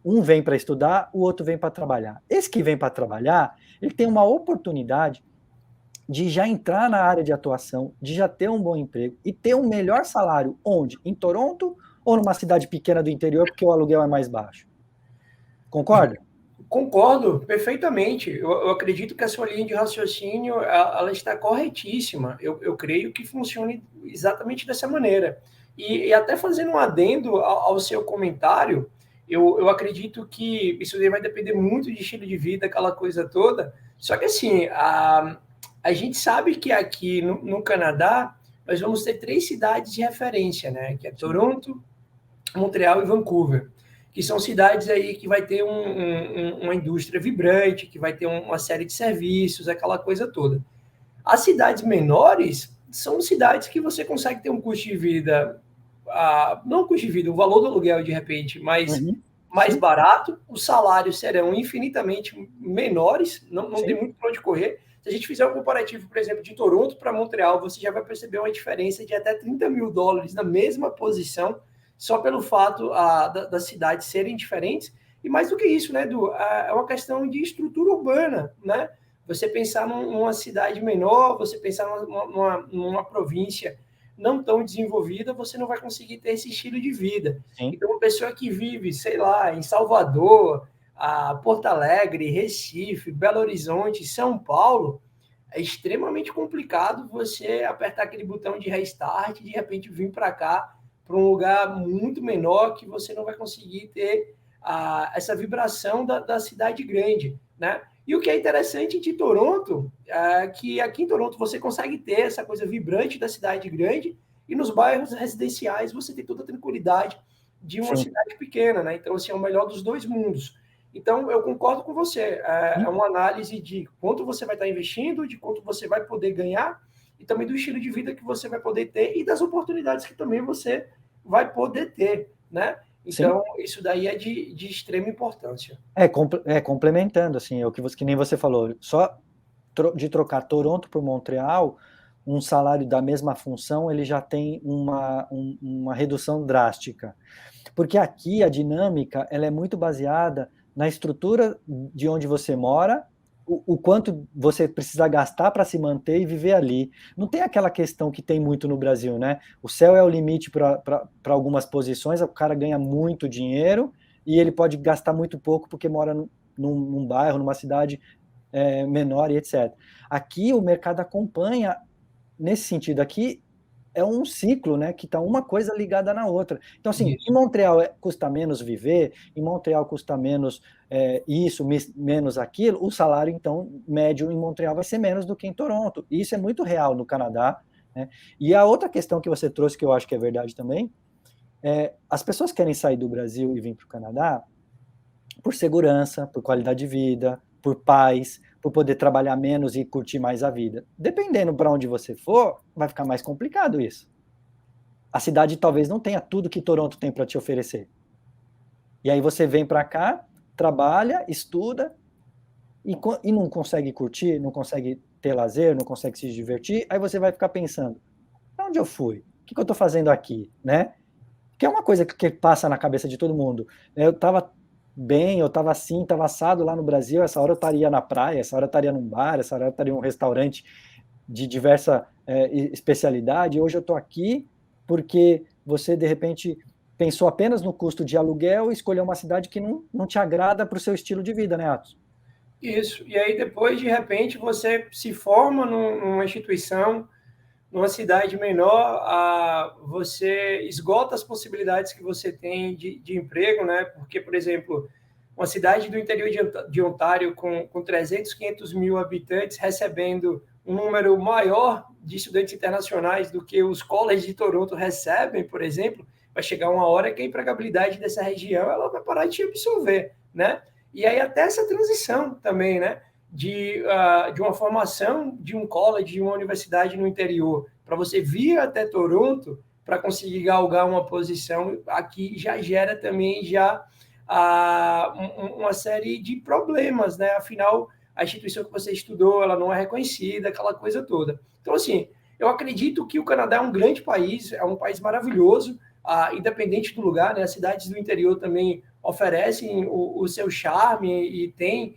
[SPEAKER 1] Um vem para estudar, o outro vem para trabalhar. Esse que vem para trabalhar, ele tem uma oportunidade de já entrar na área de atuação, de já ter um bom emprego e ter um melhor salário. Onde? Em Toronto ou numa cidade pequena do interior, porque o aluguel é mais baixo? Concorda?
[SPEAKER 2] Concordo perfeitamente. Eu acredito que a sua linha de raciocínio ela está corretíssima. Eu creio que funcione exatamente dessa maneira. E até fazendo um adendo ao seu comentário, eu acredito que isso vai depender muito de estilo de vida, aquela coisa toda. Só que assim, a gente sabe que aqui no Canadá nós vamos ter 3 cidades de referência, né? Que é Toronto, Montreal e Vancouver, que são cidades aí que vai ter uma indústria vibrante, que vai ter uma série de serviços, aquela coisa toda. As cidades menores são cidades que você consegue ter um custo de vida, não custo de vida, o valor do aluguel, de repente, mais
[SPEAKER 1] Sim.
[SPEAKER 2] barato, os salários serão infinitamente menores, não tem
[SPEAKER 1] Sim.
[SPEAKER 2] muito para onde correr. Se a gente fizer um comparativo, por exemplo, de Toronto para Montreal, você já vai perceber uma diferença de até $30 mil na mesma posição, só pelo fato das cidades serem diferentes. E mais do que isso, né, Edu, é uma questão de estrutura urbana, né? Você pensar numa cidade menor, você pensar numa província não tão desenvolvida, você não vai conseguir ter esse estilo de vida.
[SPEAKER 1] Sim.
[SPEAKER 2] Então, uma pessoa que vive, sei lá, em Salvador, Porto Alegre, Recife, Belo Horizonte, São Paulo, é extremamente complicado você apertar aquele botão de restart e de repente vir para cá, para um lugar muito menor, que você não vai conseguir ter essa vibração da cidade grande, né? E o que é interessante de Toronto é que aqui em Toronto você consegue ter essa coisa vibrante da cidade grande e nos bairros residenciais você tem toda a tranquilidade de uma cidade pequena, né? Então, assim, é o melhor dos dois mundos. Então, eu concordo com você. É uma análise de quanto você vai estar investindo, de quanto você vai poder ganhar e também do estilo de vida que você vai poder ter e das oportunidades que também você vai poder ter, né? Então, isso daí é de extrema importância.
[SPEAKER 1] Complementando, assim, o que nem você falou, só de trocar Toronto por Montreal, um salário da mesma função, ele já tem uma redução drástica. Porque aqui a dinâmica, ela é muito baseada na estrutura de onde você mora, o quanto você precisa gastar para se manter e viver ali. Não tem aquela questão que tem muito no Brasil, né? O céu é o limite para algumas posições, o cara ganha muito dinheiro e ele pode gastar muito pouco porque mora num bairro, numa cidade menor e etc. Aqui o mercado acompanha nesse sentido. Aqui é um ciclo, né, que está uma coisa ligada na outra. Então, assim,
[SPEAKER 2] Isso.
[SPEAKER 1] em Montreal custa menos viver, em Montreal custa menos isso, menos aquilo, o salário, então, médio em Montreal vai ser menos do que em Toronto. E isso é muito real no Canadá, né? E a outra questão que você trouxe, que eu acho que é verdade também, as pessoas querem sair do Brasil e vir para o Canadá por segurança, por qualidade de vida, por paz, por poder trabalhar menos e curtir mais a vida. Dependendo para onde você for, vai ficar mais complicado isso. A cidade talvez não tenha tudo que Toronto tem para te oferecer. E aí você vem para cá, trabalha, estuda e não consegue curtir, não consegue ter lazer, não consegue se divertir, aí você vai ficar pensando, para onde eu fui? O que eu estou fazendo aqui? Né? Que é uma coisa que passa na cabeça de todo mundo. Eu estava bem, eu estava assim, estava assado lá no Brasil, essa hora eu estaria na praia, essa hora eu estaria num bar, essa hora eu estaria em um restaurante de diversa especialidade, hoje eu estou aqui porque você, de repente, pensou apenas no custo de aluguel e escolheu uma cidade que não te agrada para o seu estilo de vida, né, Atos?
[SPEAKER 2] Isso. E aí, depois, de repente, você se forma numa instituição, numa cidade menor, você esgota as possibilidades que você tem de emprego, né? Porque, por exemplo, uma cidade do interior de Ontário com 300, 500 mil habitantes recebendo um número maior de estudantes internacionais do que os colleges de Toronto recebem, por exemplo, vai chegar uma hora que a empregabilidade dessa região ela vai parar de te absorver, né? E aí até essa transição também, né? De uma formação de um college, de uma universidade no interior, para você vir até Toronto para conseguir galgar uma posição, aqui já gera também uma série de problemas, né? Afinal, a instituição que você estudou, ela não é reconhecida, aquela coisa toda. Então, assim, eu acredito que o Canadá é um grande país, é um país maravilhoso, independente do lugar, né? As cidades do interior também oferecem o seu charme e tem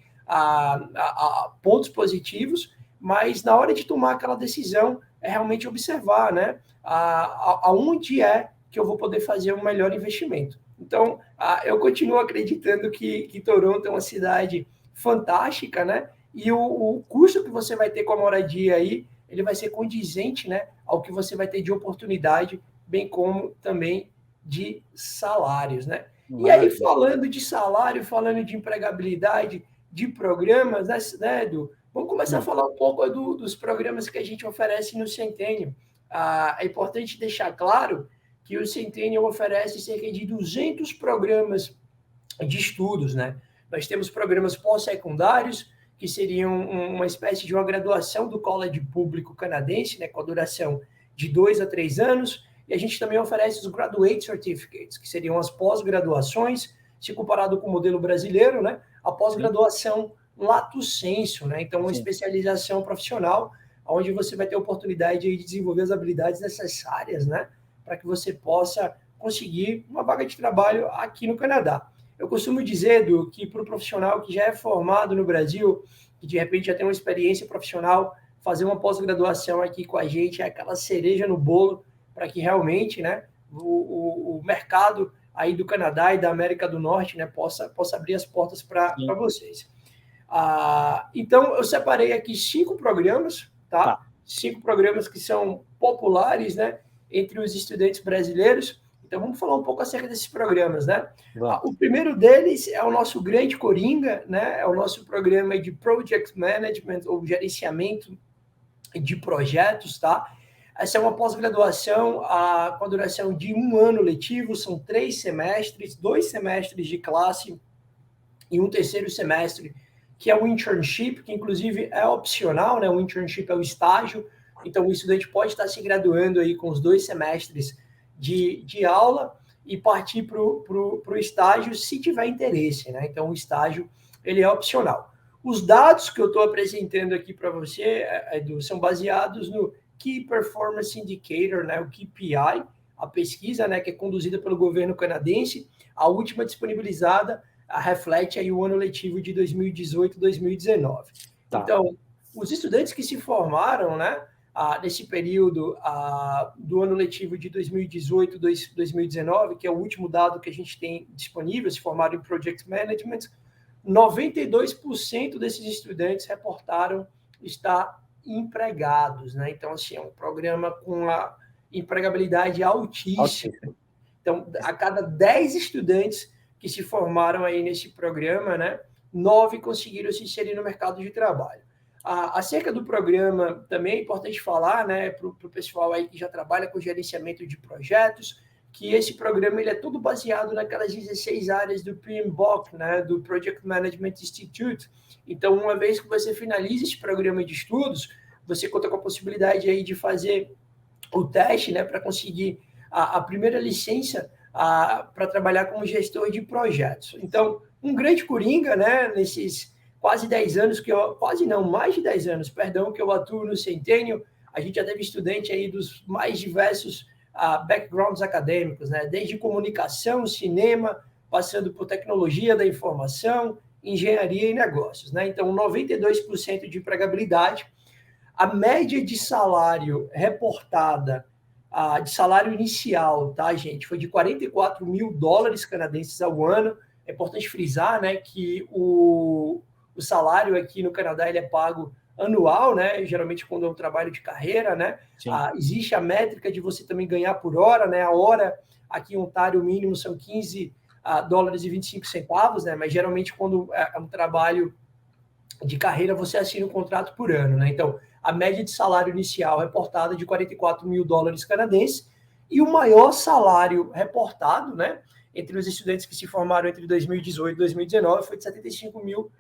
[SPEAKER 2] pontos positivos, mas na hora de tomar aquela decisão é realmente observar, né? Aonde é que eu vou poder fazer um melhor investimento. Então, eu continuo acreditando que Toronto é uma cidade fantástica, né? E o custo que você vai ter com a moradia aí, ele vai ser condizente, né, ao que você vai ter de oportunidade, bem como também de salários, né? E aí, falando de salário, falando de empregabilidade, de programas, né, Edu? Vamos começar a falar um pouco dos programas que a gente oferece no Centennial. É importante deixar claro que o Centennial oferece cerca de 200 programas de estudos, né? Nós temos programas pós-secundários, que seria uma espécie de uma graduação do college público canadense, né, com a duração de 2 a 3 anos, e a gente também oferece os Graduate Certificates, que seriam as pós-graduações, se comparado com o modelo brasileiro, né, a pós-graduação lato sensu, né, então uma especialização profissional, onde você vai ter a oportunidade de desenvolver as habilidades necessárias, né, para que você possa conseguir uma vaga de trabalho aqui no Canadá. Eu costumo dizer, Edu, que para o profissional que já é formado no Brasil, que de repente já tem uma experiência profissional, fazer uma pós-graduação aqui com a gente é aquela cereja no bolo para que realmente, né, o mercado aí do Canadá e da América do Norte, né, possa abrir as portas para vocês. Então, eu separei aqui 5 programas, tá? 5 programas que são populares, né, entre os estudantes brasileiros. Então, vamos falar um pouco acerca desses programas, né? O primeiro deles é o nosso grande coringa, né? É o nosso programa de Project Management, ou gerenciamento de projetos, tá? Essa é uma pós-graduação com a duração de 1 ano letivo, são 3 semestres, 2 semestres de classe e um terceiro semestre, que é o internship, que inclusive é opcional, né? O internship é o estágio, então o estudante pode estar se graduando aí com os 2 semestres de aula e partir para o estágio se tiver interesse, né? Então o estágio ele é opcional. Os dados que eu estou apresentando aqui para você, Edu, são baseados no Key Performance Indicator, né? O KPI, a pesquisa, né? Que é conduzida pelo governo canadense, a última disponibilizada reflete aí o ano letivo de 2018-2019. Então, os estudantes que se formaram, né, nesse período do ano letivo de 2018-2019, que é o último dado que a gente tem disponível, se formaram em Project Management, 92% desses estudantes reportaram estar empregados, né? Então, assim, é um programa com a empregabilidade altíssima. Então, a cada 10 estudantes que se formaram aí nesse programa, né, 9 conseguiram se inserir no mercado de trabalho. Acerca do programa, também é importante falar, né, para o pessoal aí que já trabalha com gerenciamento de projetos, que esse programa ele é todo baseado naquelas 16 áreas do PMBOK, né, do Project Management Institute. Então, uma vez que você finaliza esse programa de estudos, você conta com a possibilidade aí de fazer o teste, né, para conseguir a primeira licença para trabalhar como gestor de projetos. Então, um grande coringa, né, nesses quase 10 anos, mais de 10 anos, perdão, que eu atuo no Centennial, a gente já teve estudante aí dos mais diversos backgrounds acadêmicos, né, desde comunicação, cinema, passando por tecnologia da informação, engenharia e negócios, né? Então, 92% de empregabilidade. A média de salário reportada, de salário inicial, tá, gente, foi de $44 mil canadenses ao ano. É importante frisar, né, que o salário aqui no Canadá ele é pago anual, né? Geralmente quando é um trabalho de carreira, né? Existe a métrica de você também ganhar por hora, né? A hora aqui em Ontário, o mínimo são $15,25, né? Mas geralmente quando é um trabalho de carreira, você assina um contrato por ano, né? Então, a média de salário inicial reportada é de $44 mil canadenses, e o maior salário reportado, né, entre os estudantes que se formaram entre 2018 e 2019 foi de $75 mil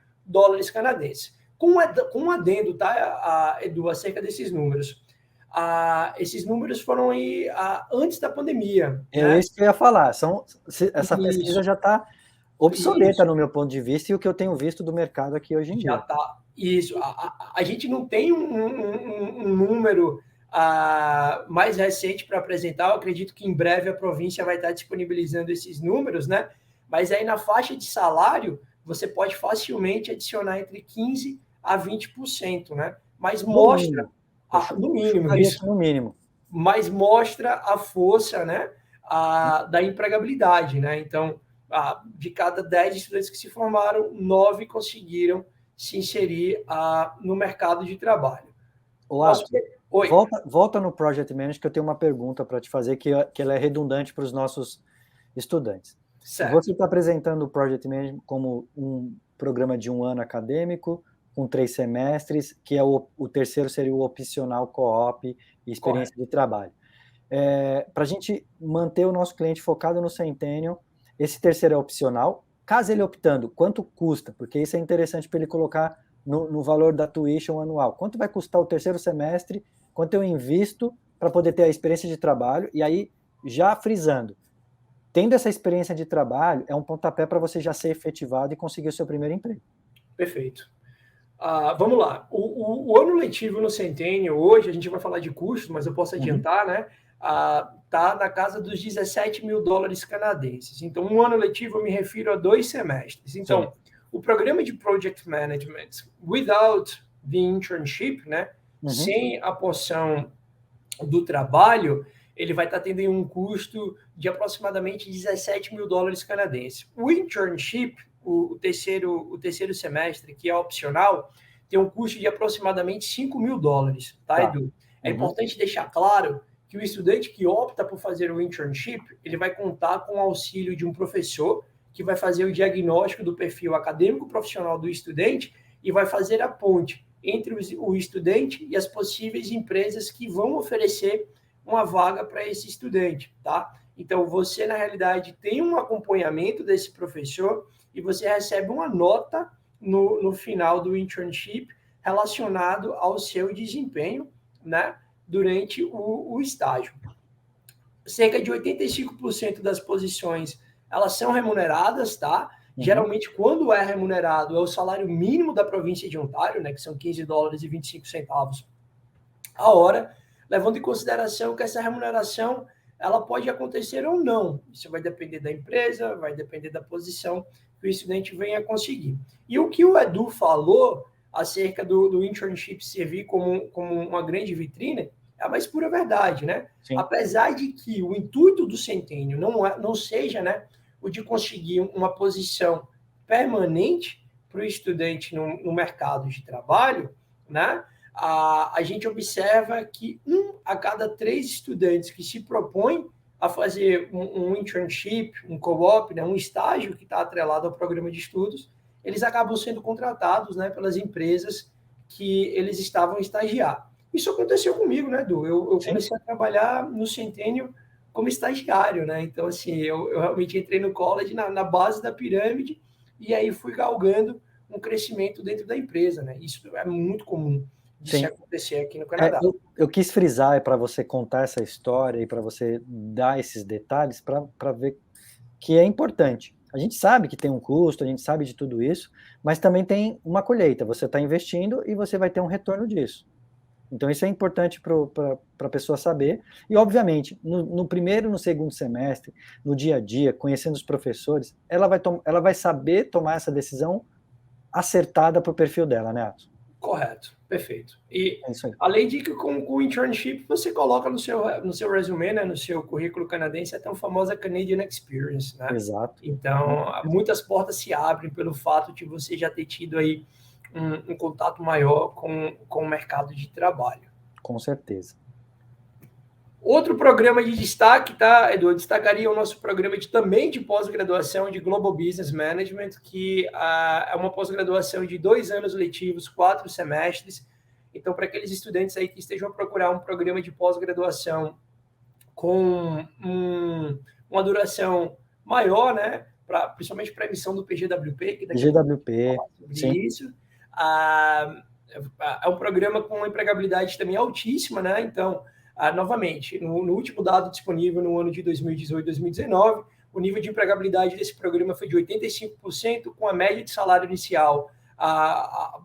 [SPEAKER 2] canadenses. Com um adendo, tá, Edu, acerca desses números. Esses números foram aí antes da pandemia.
[SPEAKER 1] É isso que eu ia falar. Essa pesquisa já está obsoleta no meu ponto de vista e o que eu tenho visto do mercado aqui hoje em dia.
[SPEAKER 2] Já está. Isso. A gente não tem um número mais recente para apresentar. Eu acredito que em breve a província vai estar disponibilizando esses números, né? Mas aí na faixa de salário, você pode facilmente adicionar entre 15% a 20%, né? Mas mostra, no mínimo, isso.
[SPEAKER 1] No mínimo.
[SPEAKER 2] Mas mostra a força, né, da empregabilidade, né? Então, de cada 10 estudantes que se formaram, 9 conseguiram se inserir no mercado de trabalho.
[SPEAKER 1] Volta no Project Management, que eu tenho uma pergunta para te fazer, que ela é redundante para os nossos estudantes. Certo. Você está apresentando o Project Management como um programa de 1 ano acadêmico, com 3 semestres, que é o terceiro seria o opcional co-op e experiência de trabalho. Para a gente manter o nosso cliente focado no Centennial, esse terceiro é opcional. Caso ele optando, quanto custa? Porque isso é interessante para ele colocar no valor da tuition anual. Quanto vai custar o terceiro semestre? Quanto eu invisto para poder ter a experiência de trabalho? E aí, já frisando, tendo essa experiência de trabalho, é um pontapé para você já ser efetivado e conseguir o seu primeiro emprego.
[SPEAKER 2] Perfeito. Vamos lá. O ano letivo no Centênio, hoje, a gente vai falar de custos, mas eu posso adiantar, né? Tá na casa dos 17 mil dólares canadenses. Então, um ano letivo eu me refiro a 2 semestres. Então, sim, o programa de Project Management, without the internship, né? Sem a porção do trabalho, ele vai estar tendo um custo de aproximadamente 17 mil dólares canadenses. O internship, o terceiro semestre, que é opcional, tem um custo de aproximadamente 5 mil dólares, tá, Edu? É importante deixar claro que o estudante que opta por fazer o internship, ele vai contar com o auxílio de um professor que vai fazer o diagnóstico do perfil acadêmico profissional do estudante e vai fazer a ponte entre o estudante e as possíveis empresas que vão oferecer uma vaga para esse estudante, tá? Então, você, na realidade, tem um acompanhamento desse professor e você recebe uma nota no final do internship relacionado ao seu desempenho, né, durante o estágio. Cerca de 85% das posições, elas são remuneradas, tá? Geralmente, quando é remunerado, é o salário mínimo da província de Ontário, né, que são 15 dólares e 25 centavos a hora, levando em consideração que essa remuneração ela pode acontecer ou não. Isso vai depender da empresa, vai depender da posição que o estudante venha a conseguir. E o que o Edu falou acerca do internship servir como uma grande vitrine é a mais pura verdade, né? Sim. Apesar de que o intuito do Centênio não seja, né, o de conseguir uma posição permanente para o estudante no mercado de trabalho, né? A gente observa que 1 a cada 3 estudantes que se propõem a fazer um internship, um co-op, né, um estágio que está atrelado ao programa de estudos, eles acabam sendo contratados, né, pelas empresas que eles estavam a estagiar. Isso aconteceu comigo, né, Edu? Eu comecei a trabalhar no Centênio como estagiário, né? Então, assim, eu realmente entrei no college na base da pirâmide e aí fui galgando um crescimento dentro da empresa, né? Isso é muito comum de se acontecer aqui no Canadá.
[SPEAKER 1] Eu quis frisar para você contar essa história e para você dar esses detalhes para ver que é importante. A gente sabe que tem um custo, a gente sabe de tudo isso, mas também tem uma colheita. Você está investindo e você vai ter um retorno disso. Então, isso é importante para a pessoa saber. E, obviamente, no primeiro e no segundo semestre, no dia a dia, conhecendo os professores, ela vai saber tomar essa decisão acertada para o perfil dela, né, Atos?
[SPEAKER 2] Correto, perfeito. E, além de que com o internship, você coloca no seu resume, né, no seu currículo canadense, a tão famosa Canadian Experience, né?
[SPEAKER 1] Exato.
[SPEAKER 2] Então, muitas portas se abrem pelo fato de você já ter tido aí um contato maior com o mercado de trabalho.
[SPEAKER 1] Com certeza.
[SPEAKER 2] Outro programa de destaque, tá, Edu? Eu destacaria o nosso programa também de pós-graduação de Global Business Management, que é uma pós-graduação de 2 anos letivos, 4 semestres. Então, para aqueles estudantes aí que estejam a procurar um programa de pós-graduação com uma duração maior, né, principalmente para a emissão do PGWP, que daqui a pouco
[SPEAKER 1] PGWP,
[SPEAKER 2] sobre isso. É um programa com uma empregabilidade também altíssima, né? Então, novamente, no último dado disponível no ano de 2018 2019, o nível de empregabilidade desse programa foi de 85%, com a média de salário inicial a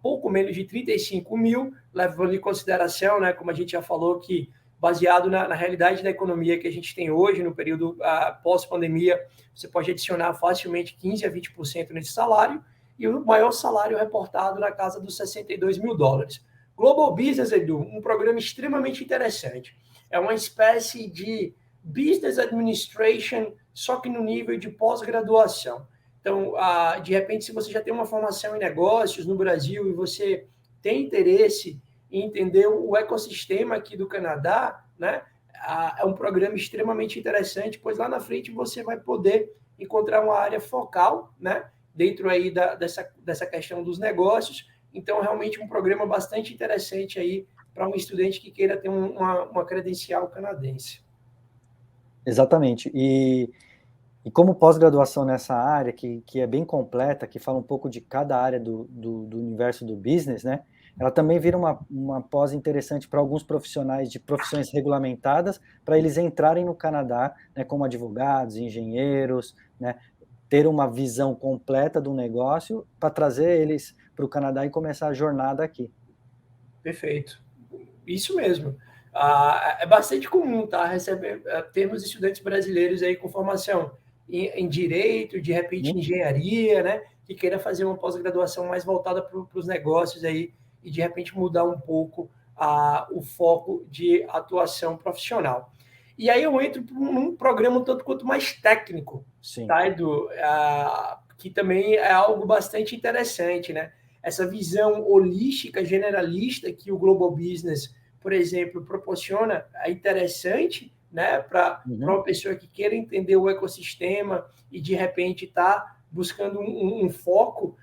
[SPEAKER 2] pouco menos de 35 mil, levando em consideração, né, como a gente já falou, que baseado na realidade da economia que a gente tem hoje, no período pós-pandemia, você pode adicionar facilmente 15% a 20% nesse salário, e o maior salário reportado na casa dos 62 mil dólares. Global Business, Edu, um programa extremamente interessante. É uma espécie de Business Administration, só que no nível de pós-graduação. Então, de repente, se você já tem uma formação em negócios no Brasil e você tem interesse em entender o ecossistema aqui do Canadá, né, é um programa extremamente interessante, pois lá na frente você vai poder encontrar uma área focal, né, dentro aí dessa questão dos negócios. Então, realmente um programa bastante interessante aí para um estudante que queira ter uma credencial canadense.
[SPEAKER 1] Exatamente. E E como pós-graduação nessa área, que é bem completa, que fala um pouco de cada área do universo do business, né? Ela também vira uma pós interessante para alguns profissionais de profissões regulamentadas, para eles entrarem no Canadá, né, como advogados, engenheiros, né, ter uma visão completa do negócio para trazer eles para o Canadá e começar a jornada aqui.
[SPEAKER 2] Perfeito. Isso mesmo. É bastante comum, tá? Temos estudantes brasileiros aí com formação em direito, de repente engenharia, né? Que queira fazer uma pós-graduação mais voltada para os negócios aí e de repente mudar um pouco o foco de atuação profissional. E aí eu entro num programa um tanto quanto mais técnico,
[SPEAKER 1] Sim.
[SPEAKER 2] tá, Edu? Que também é algo bastante interessante, né? Essa visão holística, generalista que o Global Business, por exemplo, proporciona é interessante, né, para uma pessoa que queira entender o ecossistema e de repente está buscando um foco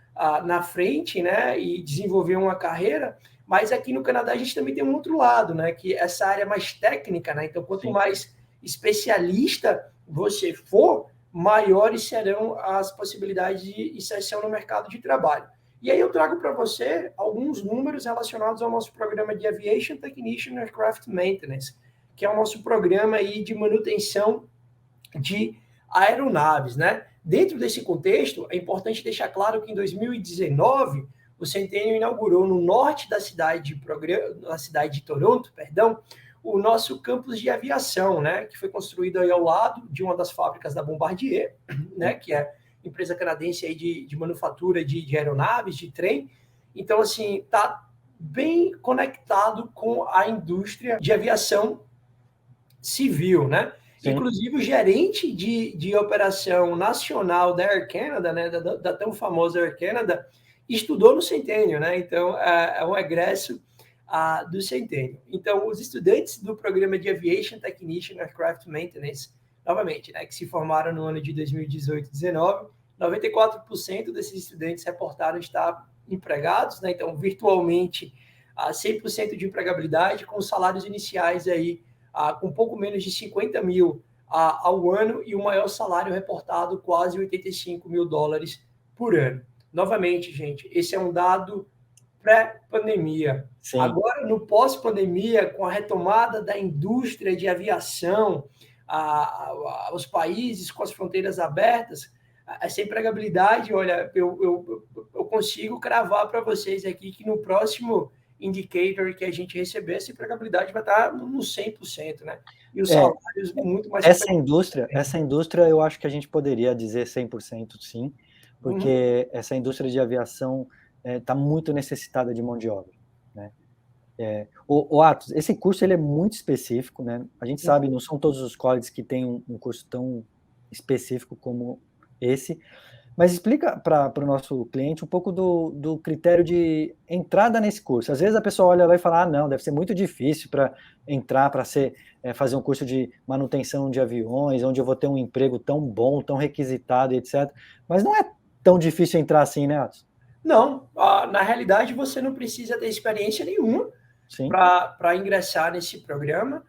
[SPEAKER 2] na frente, né, e desenvolver uma carreira. Mas aqui no Canadá a gente também tem um outro lado, né, que essa área mais técnica, né? Então, quanto mais especialista você for, maiores serão as possibilidades de inserção no mercado de trabalho. E aí eu trago para você alguns números relacionados ao nosso programa de Aviation Technician Aircraft Maintenance, que é o nosso programa aí de manutenção de aeronaves, né? Dentro desse contexto, é importante deixar claro que em 2019 o Centennial inaugurou no norte da cidade na cidade de Toronto, perdão, o nosso campus de aviação, né? Que foi construído aí ao lado de uma das fábricas da Bombardier, né? Que é empresa canadense aí de manufatura de aeronaves, de trem. Então, assim, está bem conectado com a indústria de aviação civil, né? Sim. Inclusive, o gerente de operação nacional da Air Canada, né, da tão famosa Air Canada, estudou no Centennial, né? Então, é um egresso do Centennial. Então, os estudantes do programa de Aviation Technician Aircraft Maintenance, novamente, né, que se formaram no ano de 2018-19, 94% desses estudantes reportaram estar empregados, né? Então, virtualmente, 100% de empregabilidade, com salários iniciais aí com pouco menos de 50 mil ao ano e o maior salário reportado, quase 85 mil dólares por ano. Novamente, gente, esse é um dado pré-pandemia. Agora, no pós-pandemia, com a retomada da indústria de aviação, os países com as fronteiras abertas, essa empregabilidade, olha, eu consigo cravar para vocês aqui que no próximo indicator que a gente receber, essa empregabilidade vai estar no 100%, né? E os salários muito mais...
[SPEAKER 1] Essa indústria, eu acho que a gente poderia dizer 100% sim, porque essa indústria de aviação está muito necessitada de mão de obra, né? O Atos, esse curso ele é muito específico, né? A gente sabe, não são todos os colleges que têm um curso tão específico como esse, mas explica para o nosso cliente um pouco do critério de entrada nesse curso. Às vezes a pessoa olha lá e fala, não, deve ser muito difícil para entrar, para fazer um curso de manutenção de aviões, onde eu vou ter um emprego tão bom, tão requisitado, etc. Mas não é tão difícil entrar assim, né, Atos?
[SPEAKER 2] Não, na realidade você não precisa ter experiência nenhuma para ingressar nesse programa.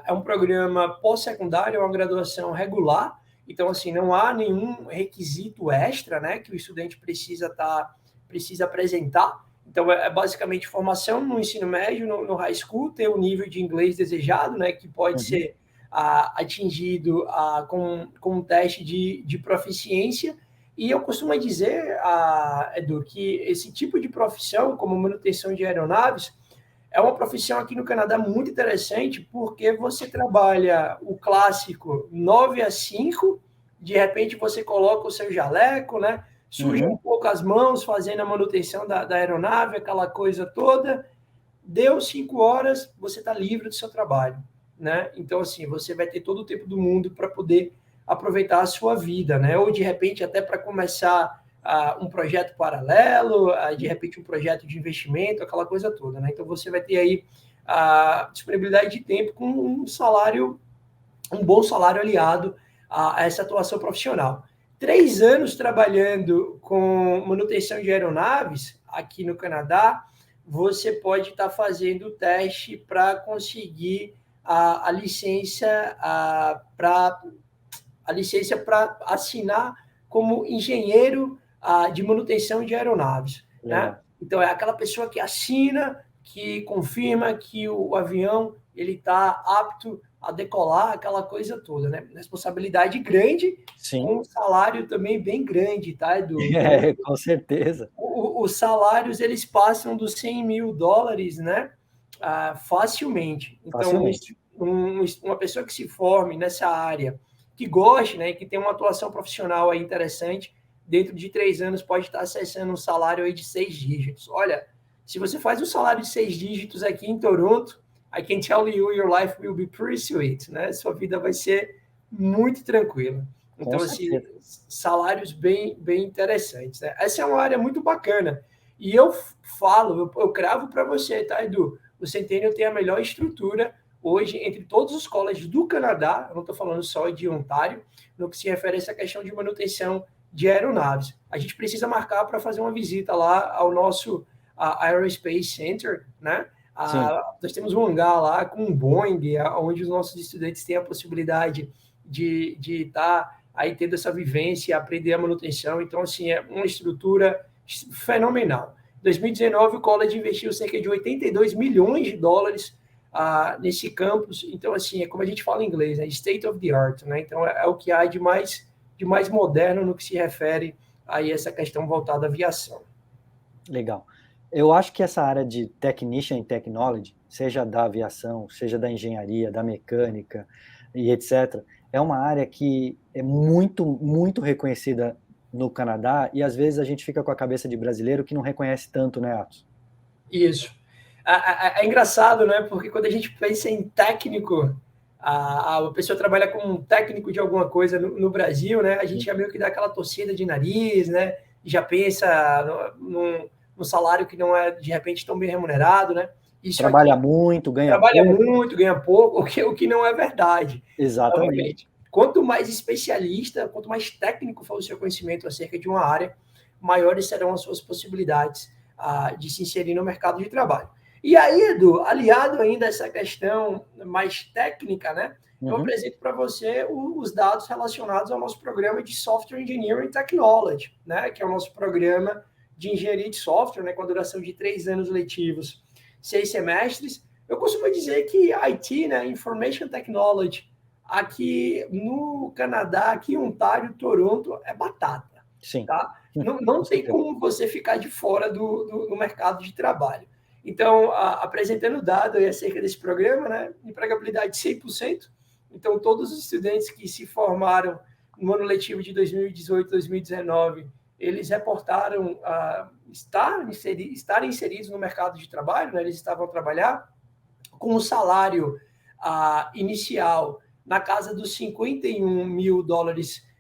[SPEAKER 2] É um programa pós-secundário, é uma graduação regular, então, assim, não há nenhum requisito extra, né, que o estudante precisa apresentar. Então, é basicamente formação no ensino médio, no high school, ter o nível de inglês desejado, né, que pode ser atingido com um teste de proficiência. E eu costumo dizer, Edu, que esse tipo de profissão, como manutenção de aeronaves, é uma profissão aqui no Canadá muito interessante, porque você trabalha o clássico 9 a 5, de repente você coloca o seu jaleco, né? Suja um pouco as mãos fazendo a manutenção da aeronave, aquela coisa toda. Deu 5 horas, você está livre do seu trabalho, né? Então, assim, você vai ter todo o tempo do mundo para poder aproveitar a sua vida, né? Ou, de repente, até para começar um projeto paralelo, de repente um projeto de investimento, aquela coisa toda, né? Então você vai ter aí a disponibilidade de tempo com um bom salário aliado a essa atuação profissional. 3 anos trabalhando com manutenção de aeronaves aqui no Canadá, você pode estar fazendo o teste para conseguir a licença para a licença para assinar como engenheiro de manutenção de aeronaves, né? Então, é aquela pessoa que assina, que confirma que o avião ele está apto a decolar, aquela coisa toda, né? Responsabilidade grande,
[SPEAKER 1] Sim.
[SPEAKER 2] Com um salário também bem grande, tá, Edu?
[SPEAKER 1] Então, com certeza.
[SPEAKER 2] Os salários, eles passam dos $100 mil, né? Facilmente. Então,
[SPEAKER 1] facilmente.
[SPEAKER 2] Uma pessoa que se forme nessa área, que goste, né, que tem uma atuação profissional aí interessante, dentro de 3 anos pode estar acessando um salário aí de 6 dígitos. Olha, se você faz um salário de 6 dígitos aqui em Toronto, I can tell you your life will be pretty sweet, né? Sua vida vai ser muito tranquila. Então, assim, salários bem interessantes, né? Essa é uma área muito bacana. E eu falo, eu cravo para você, tá, Edu? O Centennial tem a melhor estrutura hoje entre todos os colleges do Canadá, eu não estou falando só de Ontário, no que se refere a essa questão de manutenção de aeronaves. A gente precisa marcar para fazer uma visita lá ao nosso Aerospace Center, né? Nós temos um hangar lá com um Boeing, onde os nossos estudantes têm a possibilidade de estar aí tendo essa vivência e aprender a manutenção. Então, assim, é uma estrutura fenomenal. Em 2019, o college investiu cerca de $82 milhões nesse campus. Então, assim, é como a gente fala em inglês, né? State of the art, né? Então, é o que há de mais moderno no que se refere a essa questão voltada à aviação.
[SPEAKER 1] Legal. Eu acho que essa área de Technician and Technology, seja da aviação, seja da engenharia, da mecânica e etc., é uma área que é muito, muito reconhecida no Canadá e às vezes a gente fica com a cabeça de brasileiro que não reconhece tanto, né, Atos?
[SPEAKER 2] Isso. É engraçado, né? Porque quando a gente pensa em técnico, a pessoa trabalha como um técnico de alguma coisa no Brasil, né? A gente já meio que dá aquela torcida de nariz, né? Já pensa no salário que não é, de repente, tão bem remunerado, né?
[SPEAKER 1] Isso trabalha aqui, muito, ganha pouco.
[SPEAKER 2] Trabalha muito, ganha pouco, o que não é verdade.
[SPEAKER 1] Exatamente.
[SPEAKER 2] Novamente. Quanto mais especialista, quanto mais técnico for o seu conhecimento acerca de uma área, maiores serão as suas possibilidades de se inserir no mercado de trabalho. E aí, Edu, aliado ainda a essa questão mais técnica, né? Eu apresento para você os dados relacionados ao nosso programa de Software Engineering Technology, né? Que é o nosso programa de engenharia de software, né? Com a duração de 3 anos letivos, 6 semestres. Eu costumo dizer que IT, né? Information Technology, aqui no Canadá, aqui em Ontário, Toronto, é batata.
[SPEAKER 1] Sim.
[SPEAKER 2] Tá? Não tem como você ficar de fora do mercado de trabalho. Então, apresentando dado aí acerca desse programa, né, empregabilidade 100%. Então, todos os estudantes que se formaram no ano letivo de 2018, 2019, eles reportaram estarem inseridos no mercado de trabalho, né, eles estavam a trabalhar com o salário inicial na casa dos $51 mil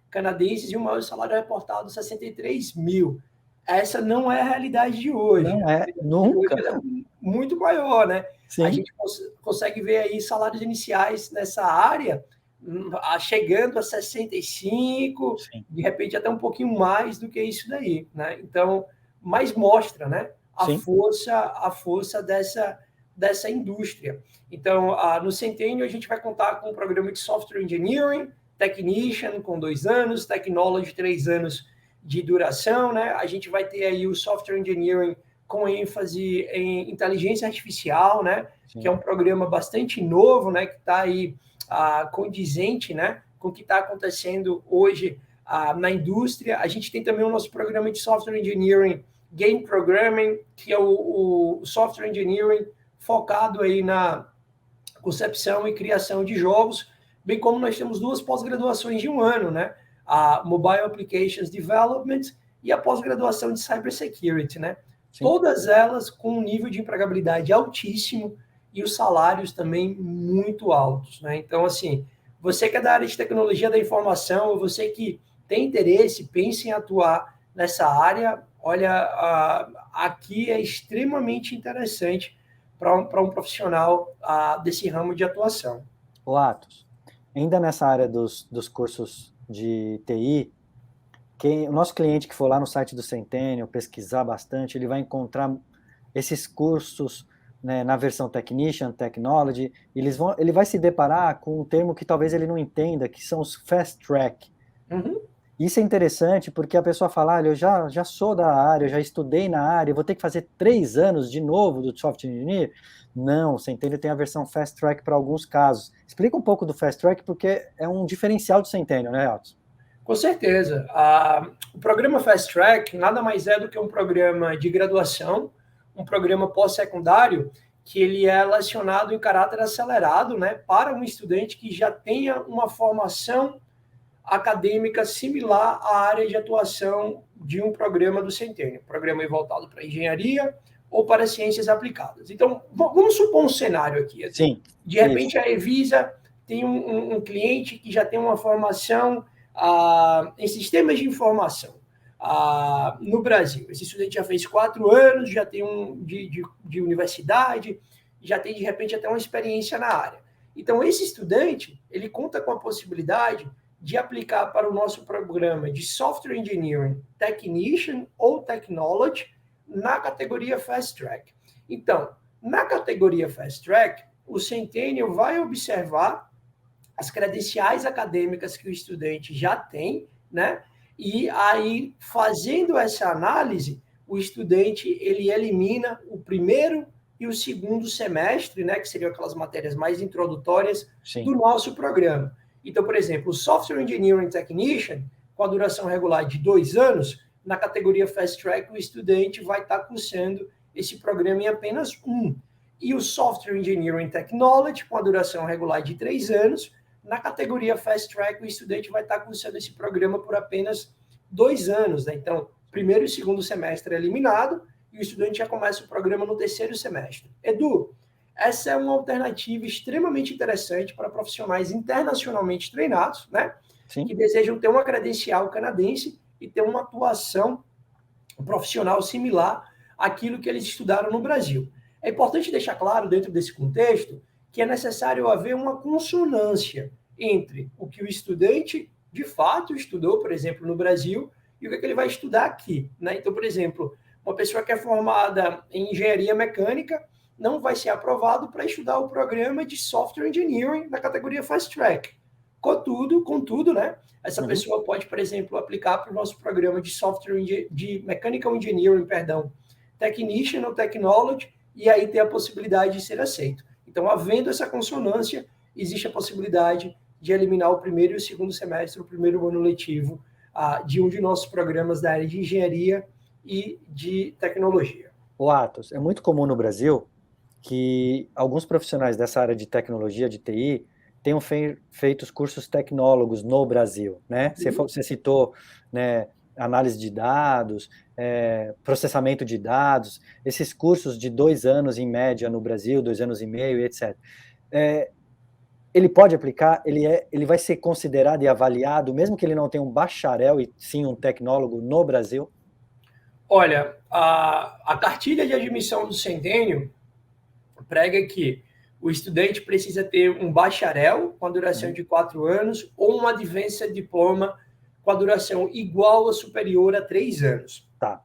[SPEAKER 2] canadenses e o maior salário reportado 63 mil. Essa não é a realidade de hoje.
[SPEAKER 1] Não é, nunca.
[SPEAKER 2] Hoje é muito maior, né?
[SPEAKER 1] Sim.
[SPEAKER 2] A gente consegue ver aí salários iniciais nessa área chegando a 65, sim, de repente até um pouquinho mais do que isso daí, né? Então, mas mostra, né, a força dessa indústria. Então, no Centennial a gente vai contar com um programa de Software Engineering, Technician com 2 anos, Technology 3 anos de duração, né? A gente vai ter aí o Software Engineering com ênfase em inteligência artificial, né? Sim. Que é um programa bastante novo, né? Que está aí condizente, né? Com o que está acontecendo hoje na indústria. A gente tem também o nosso programa de Software Engineering, Game Programming, que é o Software Engineering focado aí na concepção e criação de jogos, bem como nós temos 2 pós-graduações de 1 ano, né? A Mobile Applications Development e a pós-graduação de Cybersecurity, né? Sim. Todas elas com um nível de empregabilidade altíssimo e os salários também muito altos, né? Então, assim, você que é da área de tecnologia da informação, ou você que tem interesse, pensa em atuar nessa área, olha, aqui é extremamente interessante para um profissional desse ramo de atuação.
[SPEAKER 1] O Atos, ainda nessa área dos cursos de TI, o nosso cliente que for lá no site do Centennial pesquisar bastante, ele vai encontrar esses cursos né, na versão Technician, Technology, ele vai se deparar com um termo que talvez ele não entenda, que são os Fast Track.
[SPEAKER 2] Uhum.
[SPEAKER 1] Isso é interessante porque a pessoa fala, olha, eu já sou da área, eu já estudei na área, eu vou ter que fazer 3 anos de novo do Software Engineer? Não, o Centennial tem a versão Fast Track para alguns casos. Explica um pouco do Fast Track, porque é um diferencial do Centennial, né, Altos?
[SPEAKER 2] Com certeza. O programa Fast Track nada mais é do que um programa de graduação, um programa pós-secundário, que ele é lecionado em caráter acelerado, né, para um estudante que já tenha uma formação acadêmica similar à área de atuação de um programa do Centennial, programa voltado para engenharia ou para ciências aplicadas. Então, vamos supor um cenário aqui.
[SPEAKER 1] Sim.
[SPEAKER 2] De repente, a Evisa tem um cliente que já tem uma formação em sistemas de informação no Brasil. Esse estudante já fez 4 anos, já tem de universidade, já tem, de repente, até uma experiência na área. Então, esse estudante, ele conta com a possibilidade de aplicar para o nosso programa de Software Engineering Technician ou Technology na categoria Fast Track. Então, na categoria Fast Track, o Centennial vai observar as credenciais acadêmicas que o estudante já tem, né? E aí, fazendo essa análise, o estudante ele elimina o primeiro e o segundo semestre, né? Que seriam aquelas matérias mais introdutórias do nosso programa. Então, por exemplo, o Software Engineering Technician, com a duração regular de 2 anos, na categoria Fast Track, o estudante vai estar cursando esse programa em apenas 1. E o Software Engineering Technology, com a duração regular de 3 anos, na categoria Fast Track, o estudante vai estar cursando esse programa por apenas 2 anos. Né? Então, primeiro e segundo semestre é eliminado, e o estudante já começa o programa no 3º semestre. Edu, essa é uma alternativa extremamente interessante para profissionais internacionalmente treinados, né? Sim. Que desejam ter uma credencial canadense e ter uma atuação profissional similar àquilo que eles estudaram no Brasil. É importante deixar claro, dentro desse contexto, que é necessário haver uma consonância entre o que o estudante, de fato, estudou, por exemplo, no Brasil, e o que ele vai estudar aqui. Né? Então, por exemplo, uma pessoa que é formada em engenharia mecânica não vai ser aprovado para estudar o programa de Software Engineering na categoria Fast Track. Contudo, né, essa pessoa pode, por exemplo, aplicar para o nosso programa de de Mechanical Engineering, Technician ou Technology, e aí ter a possibilidade de ser aceito. Então, havendo essa consonância, existe a possibilidade de eliminar o primeiro e o segundo semestre, o primeiro ano letivo de um de nossos programas da área de engenharia e de tecnologia.
[SPEAKER 1] O Atos, é muito comum no Brasil que alguns profissionais dessa área de tecnologia, de TI, tenham feito os cursos tecnólogos no Brasil, né? Você citou, né, análise de dados, processamento de dados, esses cursos de 2 anos em média no Brasil, 2 anos e meio, etc. Ele pode aplicar, ele vai ser considerado e avaliado, mesmo que ele não tenha um bacharel e sim um tecnólogo no Brasil?
[SPEAKER 2] Olha, a cartilha de admissão do Centennial prega que o estudante precisa ter um bacharel com a duração de 4 anos ou um advanced diploma com a duração igual ou superior a 3 anos.
[SPEAKER 1] Tá.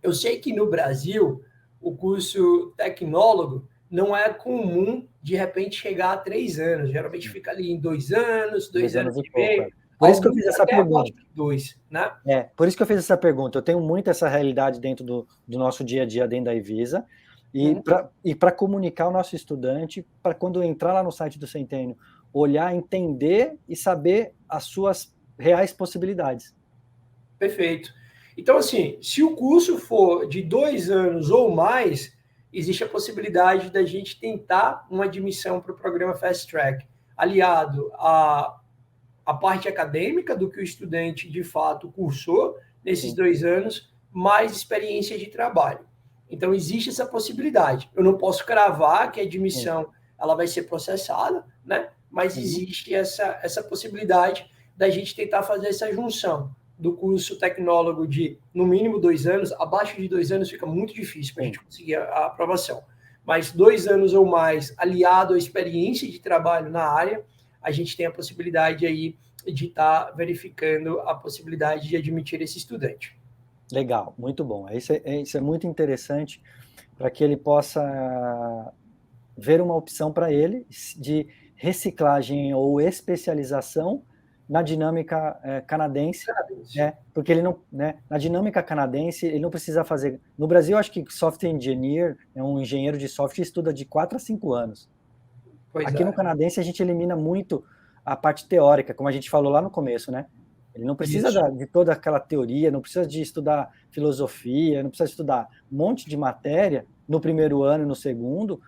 [SPEAKER 2] Eu sei que no Brasil, o curso tecnólogo não é comum, de repente, chegar a 3 anos. Geralmente fica ali em 2 anos, 2 anos e meio.
[SPEAKER 1] Por isso que eu fiz essa pergunta.
[SPEAKER 2] 2, né?
[SPEAKER 1] Por isso que eu fiz essa pergunta. Eu tenho muito essa realidade dentro do nosso dia a dia dentro da Evisa, e para comunicar o nosso estudante, para quando entrar lá no site do Centennial, olhar, entender e saber as suas reais possibilidades.
[SPEAKER 2] Perfeito. Então, assim, se o curso for de 2 anos ou mais, existe a possibilidade da gente tentar uma admissão para o programa Fast Track, aliado à parte acadêmica do que o estudante, de fato, cursou nesses 2 anos, mais experiência de trabalho. Então, existe essa possibilidade. Eu não posso cravar que a admissão ela vai ser processada, né? Mas existe essa possibilidade da gente tentar fazer essa junção do curso tecnólogo de, no mínimo, 2 anos. Abaixo de 2 anos fica muito difícil para a gente conseguir a aprovação. Mas 2 anos ou mais, aliado à experiência de trabalho na área, a gente tem a possibilidade aí de estar verificando a possibilidade de admitir esse estudante.
[SPEAKER 1] Legal, muito bom. Isso é muito interessante para que ele possa ver uma opção para ele de reciclagem ou especialização na dinâmica canadense, porque ele não, né, na dinâmica canadense ele não precisa fazer. No Brasil, acho que software engineer, um engenheiro de software, estuda de 4 a 5 anos.
[SPEAKER 2] Pois
[SPEAKER 1] Aqui no
[SPEAKER 2] é.
[SPEAKER 1] canadense a gente elimina muito a parte teórica, como a gente falou lá no começo, né? Ele não precisa
[SPEAKER 2] Isso.
[SPEAKER 1] de toda aquela teoria, não precisa de estudar filosofia, não precisa estudar um monte de matéria no primeiro ano e no segundo,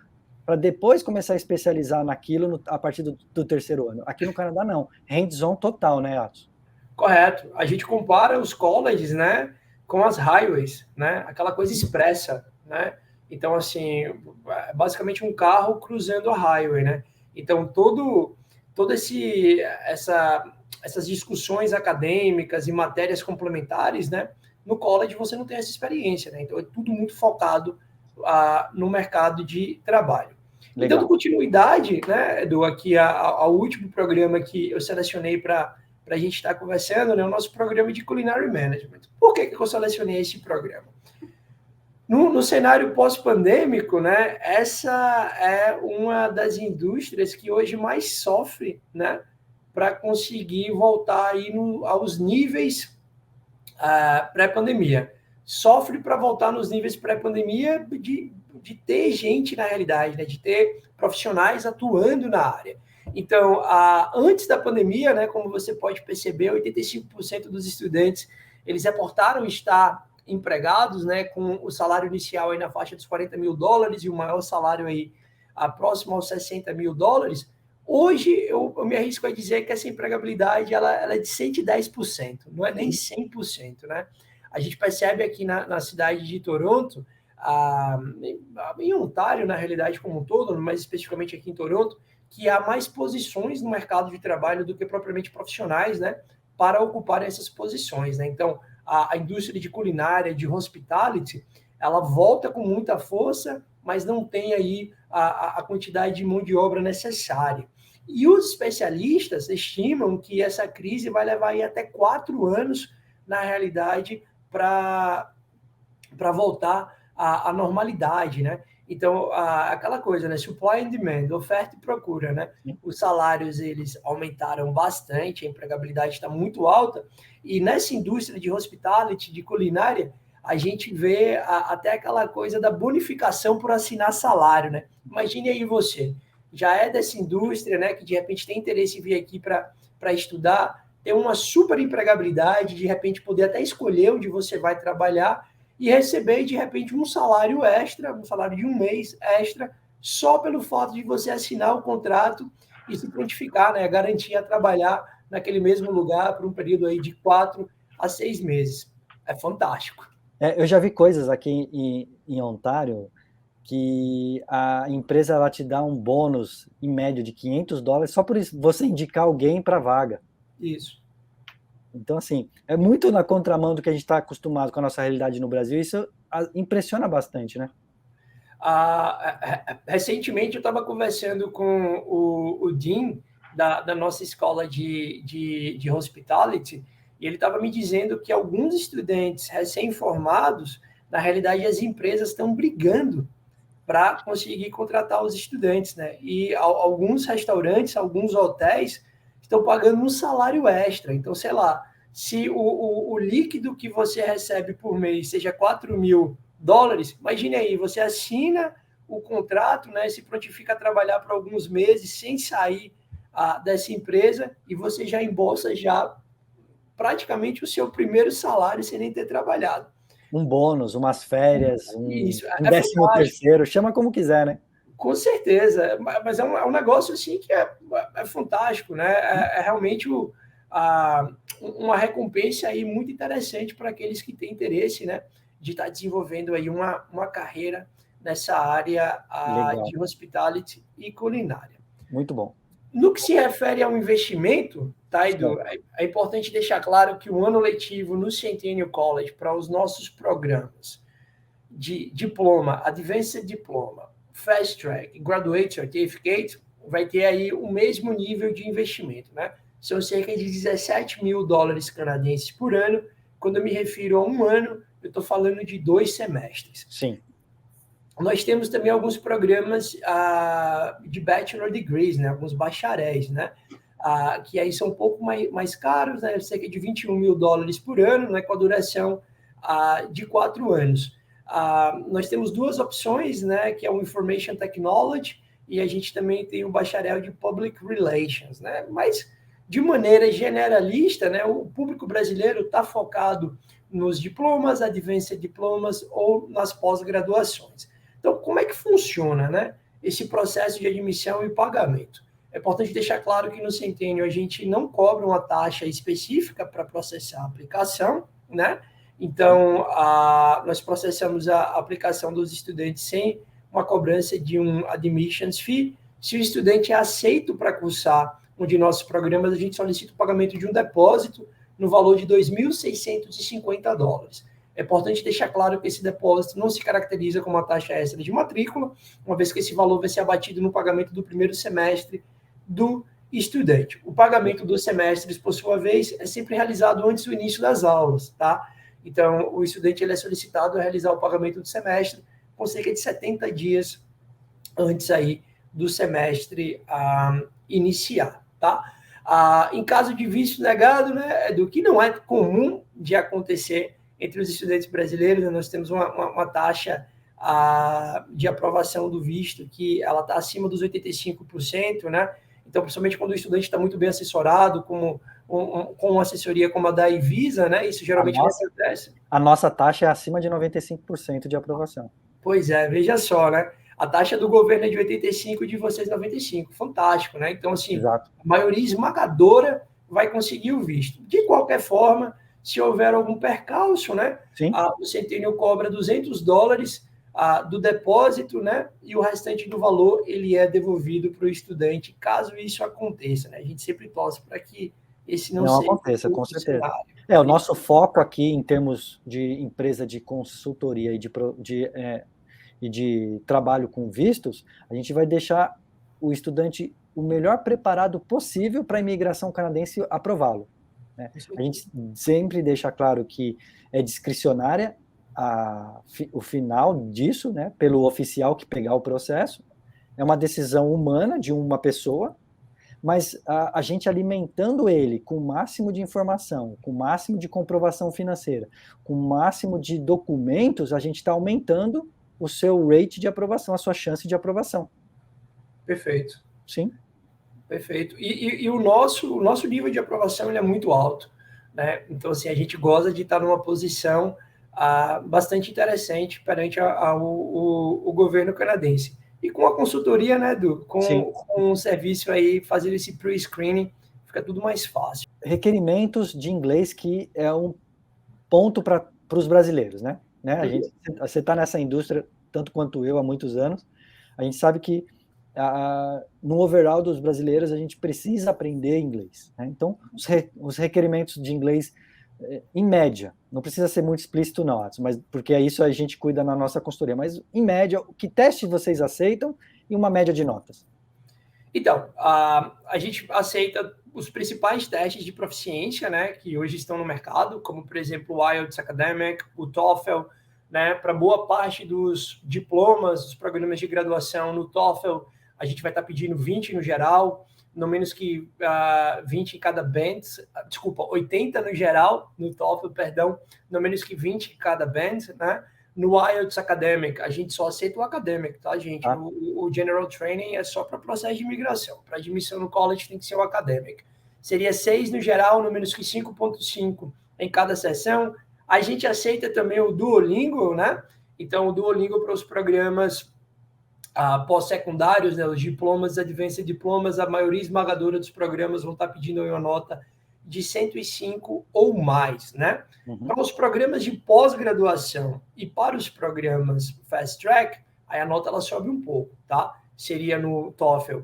[SPEAKER 1] para depois começar a especializar naquilo a partir do terceiro ano. Aqui no Canadá, não. Hands-on total, né, Atos?
[SPEAKER 2] Correto. A gente compara os colleges, né, com as highways, né? Aquela coisa expressa, né? Então, assim, é basicamente um carro cruzando a highway, né? Então, todo essas discussões acadêmicas e matérias complementares, né? No college você não tem essa experiência, né? Então, é tudo muito focado no mercado de trabalho. E dando
[SPEAKER 1] Legal.
[SPEAKER 2] continuidade, né, Edu, aqui ao último programa que eu selecionei para a gente estar conversando, né, o nosso programa de Culinary Management. Por que eu selecionei esse programa? No cenário pós-pandêmico, né, essa é uma das indústrias que hoje mais sofre, né, para conseguir voltar aí aos níveis pré-pandemia. Sofre para voltar nos níveis pré-pandemia de ter gente na realidade, né, de ter profissionais atuando na área. Então, antes da pandemia, né, como você pode perceber, 85% dos estudantes eles reportaram estar empregados, né, com o salário inicial aí na faixa dos $40 mil e o maior salário aí próximo aos $60 mil. Hoje, eu me arrisco a dizer que essa empregabilidade ela é de 110%, não é nem 100%, né? A gente percebe aqui na cidade de Toronto, em Ontário, na realidade como um todo, mas especificamente aqui em Toronto, que há mais posições no mercado de trabalho do que propriamente profissionais, né, para ocupar essas posições, né? Então, a indústria de culinária, de hospitality, ela volta com muita força, mas não tem aí a quantidade de mão de obra necessária. E os especialistas estimam que essa crise vai levar aí até 4 anos, na realidade, para voltar à normalidade, né? Então, aquela coisa, né? Supply and demand, oferta e procura, né? Os salários, eles aumentaram bastante, a empregabilidade está muito alta, e nessa indústria de hospitality, de culinária, a gente vê até aquela coisa da bonificação por assinar salário, né? Imagine aí você, já é dessa indústria, né, que de repente tem interesse em vir aqui para estudar, ter uma super empregabilidade, de repente poder até escolher onde você vai trabalhar e receber, de repente, um salário extra, um salário de um mês extra, só pelo fato de você assinar o contrato e se prontificar, né, garantir a trabalhar naquele mesmo lugar por um período aí de 4 a 6 meses. É fantástico.
[SPEAKER 1] Eu já vi coisas aqui em Ontário que a empresa ela te dá um bônus em média de $500 só por você indicar alguém para a vaga.
[SPEAKER 2] Isso.
[SPEAKER 1] Então, assim, é muito na contramão do que a gente está acostumado com a nossa realidade no Brasil. Isso impressiona bastante, né?
[SPEAKER 2] Recentemente eu estava conversando com o Dean da nossa escola de hospitality e ele estava me dizendo que alguns estudantes recém-formados, na realidade, as empresas estão brigando para conseguir contratar os estudantes, né? E alguns restaurantes, alguns hotéis estão pagando um salário extra. Então, sei lá, se o líquido que você recebe por mês seja $4 mil, imagine aí, você assina o contrato, né? Se prontifica a trabalhar por alguns meses sem sair dessa empresa e você já embolsa já praticamente o seu primeiro salário sem nem ter trabalhado.
[SPEAKER 1] Um bônus, umas férias,
[SPEAKER 2] Isso,
[SPEAKER 1] um 13º, chama como quiser, né?
[SPEAKER 2] Com certeza, mas é um negócio assim que é fantástico, né? É realmente uma recompensa aí muito interessante para aqueles que têm interesse, né, de estar desenvolvendo aí uma carreira nessa área
[SPEAKER 1] Legal.
[SPEAKER 2] de hospitality e culinária.
[SPEAKER 1] Muito bom.
[SPEAKER 2] No que se refere ao investimento, tá, Edu,
[SPEAKER 1] Certo.
[SPEAKER 2] é importante deixar claro que o ano letivo no Centennial College para os nossos programas de diploma, Advanced Diploma, Fast Track, Graduate Certificate, vai ter aí o mesmo nível de investimento, né? São cerca de $17 mil canadenses por ano. Quando eu me refiro a um ano, eu estou falando de 2 semestres.
[SPEAKER 1] Sim.
[SPEAKER 2] Nós temos também alguns programas de bachelor degrees, né? Alguns bacharéis, né? Que aí são um pouco mais caros, né? Cerca de $21 mil por ano, né? Com a duração de 4 anos. Nós temos 2 opções, né? Que é o Information Technology e a gente também tem o bacharel de Public Relations, né? Mas, de maneira generalista, né? O público brasileiro está focado nos diplomas, advanced diplomas ou nas pós-graduações. Então, como é que funciona, né, esse processo de admissão e pagamento? É importante deixar claro que no Centênio a gente não cobra uma taxa específica para processar a aplicação, né? Então, nós processamos a aplicação dos estudantes sem uma cobrança de um admissions fee. Se o estudante é aceito para cursar um de nossos programas, a gente solicita o pagamento de um depósito no valor de $2.650. É importante deixar claro que esse depósito não se caracteriza como uma taxa extra de matrícula, uma vez que esse valor vai ser abatido no pagamento do primeiro semestre do estudante. O pagamento dos semestres, por sua vez, é sempre realizado antes do início das aulas, tá? Então, o estudante ele é solicitado a realizar o pagamento do semestre com cerca de 70 dias antes aí do semestre iniciar, tá? Em caso de visto negado, né, do que não é comum de acontecer entre os estudantes brasileiros, né, nós temos uma taxa de aprovação do visto que ela está acima dos 85%, né? Então, principalmente quando o estudante está muito bem assessorado, com uma assessoria como a da Ivisa, né? Isso geralmente não acontece.
[SPEAKER 1] A nossa taxa é acima de 95% de aprovação.
[SPEAKER 2] Pois é, veja só, né? A taxa do governo é de 85% e de vocês 95%. Fantástico, né? Então, assim,
[SPEAKER 1] Exato.
[SPEAKER 2] A maioria esmagadora vai conseguir o visto. De qualquer forma, se houver algum percalço, né? O Centênio cobra $200 do depósito, né? E o restante do valor ele é devolvido para o estudante, caso isso aconteça, né? A gente sempre torce para que esse não seja
[SPEAKER 1] aconteça, com certeza. O nosso foco aqui em termos de empresa de consultoria e de trabalho com vistos, a gente vai deixar o estudante o melhor preparado possível para a imigração canadense aprová-lo. Né? A gente sempre deixa claro que é discricionária o final disso, né, pelo oficial que pegar o processo. É uma decisão humana de uma pessoa, mas a gente alimentando ele com o máximo de informação, com o máximo de comprovação financeira, com o máximo de documentos, a gente está aumentando o seu rate de aprovação, a sua chance de aprovação.
[SPEAKER 2] Perfeito.
[SPEAKER 1] Sim.
[SPEAKER 2] Perfeito. E o nosso nível de aprovação ele é muito alto, né? Então, assim, a gente gosta de estar numa posição bastante interessante perante o governo canadense. E com a consultoria, né, Edu? Com um serviço aí, fazendo esse pre-screening, fica tudo mais fácil.
[SPEAKER 1] Requerimentos de inglês que é um ponto para os brasileiros, né? Você está nessa indústria tanto quanto eu há muitos anos. A gente sabe que no overall dos brasileiros a gente precisa aprender inglês, né? Então os requerimentos de inglês em média, não precisa ser muito explícito não, mas porque isso a gente cuida na nossa consultoria, mas em média, que teste vocês aceitam e uma média de notas?
[SPEAKER 2] Então, a gente aceita os principais testes de proficiência, né, que hoje estão no mercado, como, por exemplo, o IELTS Academic, o TOEFL, né, para boa parte dos diplomas, dos programas de graduação no TOEFL, a gente vai estar pedindo 20 no geral, no menos que 20 em cada band, 80 no geral, no TOEFL, perdão, no menos que 20 em cada band, né? No IELTS Academic, a gente só aceita o Academic, tá, gente? O General Training é só para processo de imigração. Para admissão no college tem que ser o Academic. Seria 6 no geral, no menos que 5,5 em cada sessão. A gente aceita também o Duolingo, né? Então, o Duolingo para os programas pós-secundários, né, os diplomas, advanced diplomas, a maioria esmagadora dos programas vão estar pedindo uma nota de 105 ou mais, né? Para os programas de pós-graduação e para os programas fast track, aí a nota ela sobe um pouco, tá? Seria no TOEFL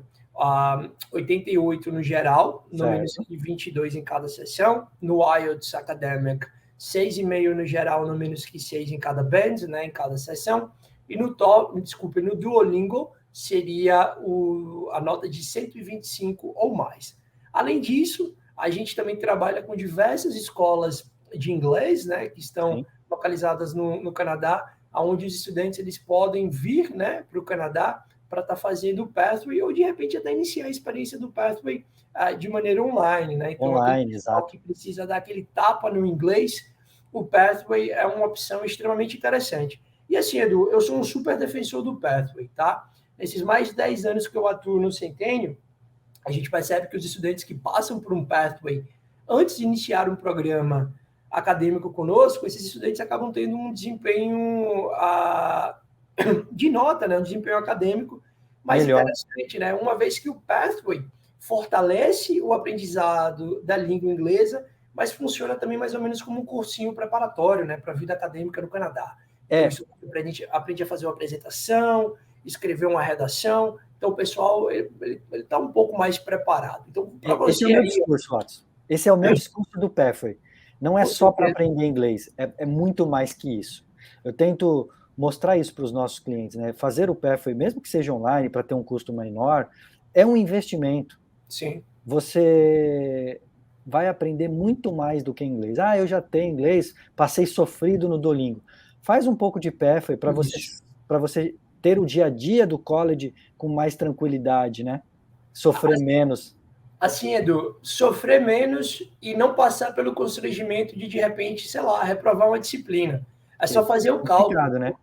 [SPEAKER 2] 88 no geral, no menos que 22 em cada sessão. No IELTS Academic, 6,5 no geral, no menos que 6 em cada band, né, em cada sessão. E no Duolingo seria a nota de 125 ou mais. Além disso, a gente também trabalha com diversas escolas de inglês, né, que estão na localizadas no Canadá, onde os estudantes eles podem vir, né, para o Canadá para estar fazendo o Pathway ou, de repente, até iniciar a experiência do Pathway de maneira online. Né? Então,
[SPEAKER 1] online, exato.
[SPEAKER 2] que precisa dar aquele tapa no inglês, o Pathway é uma opção extremamente interessante. E assim, Edu, eu sou um super defensor do Pathway, tá? Nesses mais de 10 anos que eu atuo no Centênio, a gente percebe que os estudantes que passam por um Pathway antes de iniciar um programa acadêmico conosco, esses estudantes acabam tendo um desempenho de nota, né? Um desempenho acadêmico mais
[SPEAKER 1] melhor.
[SPEAKER 2] Interessante, né? Uma vez que o Pathway fortalece o aprendizado da língua inglesa, mas funciona também mais ou menos como um cursinho preparatório, né, para a vida acadêmica no Canadá. Então, isso aprende a fazer uma apresentação, escrever uma redação. Então, o pessoal ele está um pouco mais preparado. Então, para você
[SPEAKER 1] esse é o meu discurso, Watson. Esse é o meu discurso do Pathway. Não é só para aprender inglês, é muito mais que isso. Eu tento mostrar isso para os nossos clientes, né? Fazer o Pathway, mesmo que seja online, para ter um custo menor, é um investimento.
[SPEAKER 2] Sim.
[SPEAKER 1] Você vai aprender muito mais do que inglês. Eu já tenho inglês, passei sofrido no Duolingo. Faz um pouco de Pathway para você ter o dia a dia do college com mais tranquilidade, né? Sofrer menos.
[SPEAKER 2] Assim, Edu, sofrer menos e não passar pelo constrangimento de repente, sei lá, reprovar uma disciplina. É só fazer o cálculo.
[SPEAKER 1] Né?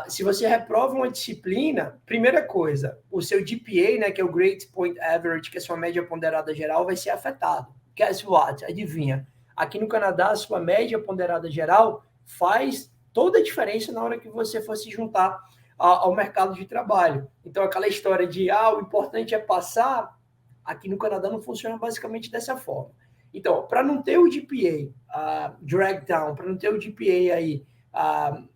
[SPEAKER 2] Se você reprova uma disciplina, primeira coisa, o seu GPA, né, que é o Grade Point Average, que é a sua média ponderada geral, vai ser afetado. Guess what? Adivinha? Aqui no Canadá, a sua média ponderada geral faz toda a diferença na hora que você for se juntar ao mercado de trabalho. Então, aquela história de, o importante é passar, aqui no Canadá não funciona basicamente dessa forma. Então, para não ter o GPA drag down, para não ter o GPA aí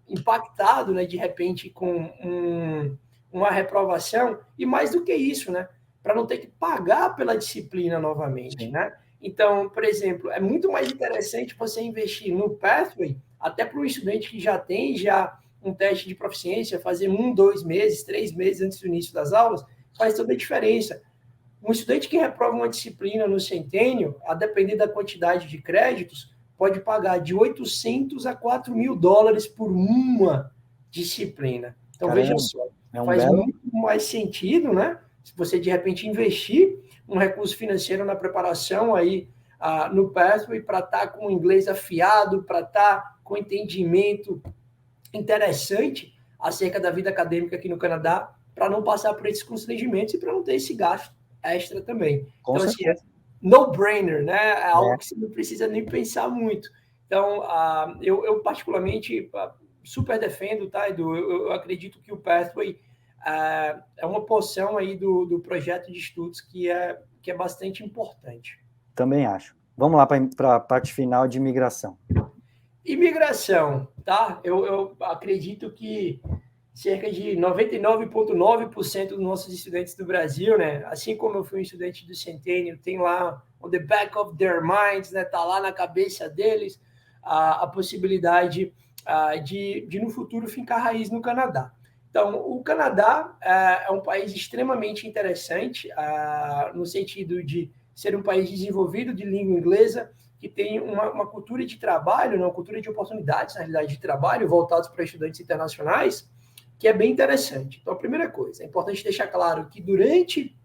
[SPEAKER 2] impactado, né, de repente com uma reprovação, e mais do que isso, né, para não ter que pagar pela disciplina novamente, né? Então, por exemplo, é muito mais interessante você investir no Pathway, até para um estudante que já tem um teste de proficiência, fazer 1, 2 meses, 3 meses antes do início das aulas, faz toda a diferença. Um estudante que reprova uma disciplina no Centênio, a depender da quantidade de créditos, pode pagar de $800 a $4.000 por uma disciplina. Então, veja só, faz muito mais sentido, né? Se você, de repente, investir um recurso financeiro na preparação aí no Pathway para estar com o inglês afiado, para estar com entendimento interessante acerca da vida acadêmica aqui no Canadá, para não passar por esses constrangimentos e para não ter esse gasto extra também.
[SPEAKER 1] Com
[SPEAKER 2] então,
[SPEAKER 1] certeza.
[SPEAKER 2] assim, no-brainer, né? É algo que você não precisa nem pensar muito. Então, eu particularmente super defendo, tá, Edu? Eu acredito que o Pathway é uma porção aí do projeto de estudos que é bastante importante.
[SPEAKER 1] Também acho. Vamos lá para a parte final de imigração.
[SPEAKER 2] Imigração, tá? Eu acredito que cerca de 99,9% dos nossos estudantes do Brasil, né? Assim como eu fui um estudante do Centênio, tem lá on the back of their minds, né? Tá lá na cabeça deles a possibilidade de no futuro fincar raiz no Canadá. Então, o Canadá é um país extremamente interessante no sentido de ser um país desenvolvido de língua inglesa, que tem uma cultura de trabalho, uma cultura de oportunidades, na realidade, de trabalho, voltados para estudantes internacionais, que é bem interessante. Então, a primeira coisa, é importante deixar claro que durante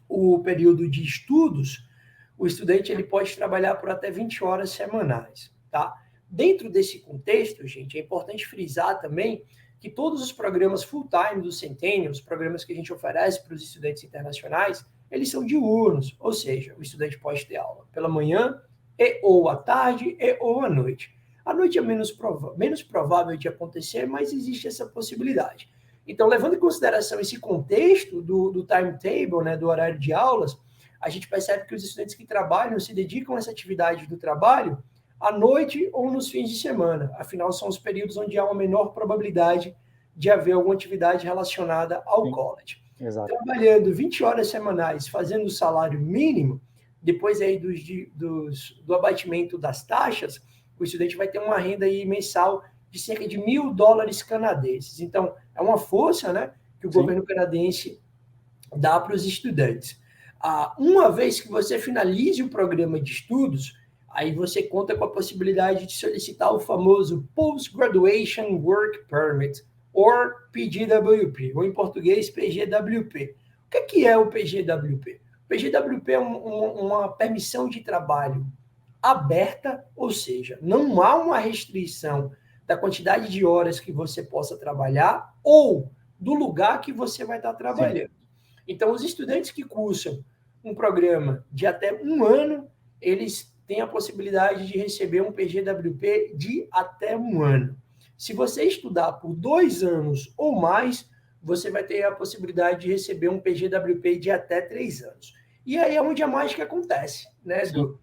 [SPEAKER 2] o período de estudos, o estudante ele pode trabalhar por até 20 horas semanais, tá? Dentro desse contexto, gente, é importante frisar também que todos os programas full-time do Centênio, os programas que a gente oferece para os estudantes internacionais, eles são diurnos, ou seja, o estudante pode ter aula pela manhã, ou à tarde, ou à noite. À noite é menos provável de acontecer, mas existe essa possibilidade. Então, levando em consideração esse contexto do timetable, né, do horário de aulas, a gente percebe que os estudantes que trabalham se dedicam a essa atividade do trabalho à noite ou nos fins de semana. Afinal, são os períodos onde há uma menor probabilidade de haver alguma atividade relacionada ao college.
[SPEAKER 1] Exato.
[SPEAKER 2] Trabalhando 20 horas semanais, fazendo o salário mínimo, depois aí do abatimento das taxas, o estudante vai ter uma renda aí mensal de cerca de $1.000 canadenses. Então, é uma força, né, que o governo canadense dá para os estudantes. Uma vez que você finalize o programa de estudos, aí você conta com a possibilidade de solicitar o famoso Post-Graduation Work Permit, ou PGWP, ou em português PGWP. O que é o PGWP? O PGWP é uma permissão de trabalho aberta, ou seja, não há uma restrição da quantidade de horas que você possa trabalhar ou do lugar que você vai estar trabalhando. Sim. Então, os estudantes que cursam um programa de até 1 ano, eles têm a possibilidade de receber um PGWP de até 1 ano. Se você estudar por 2 anos ou mais, você vai ter a possibilidade de receber um PGWP de até 3 anos. E aí é onde a mágica acontece, né, Edu?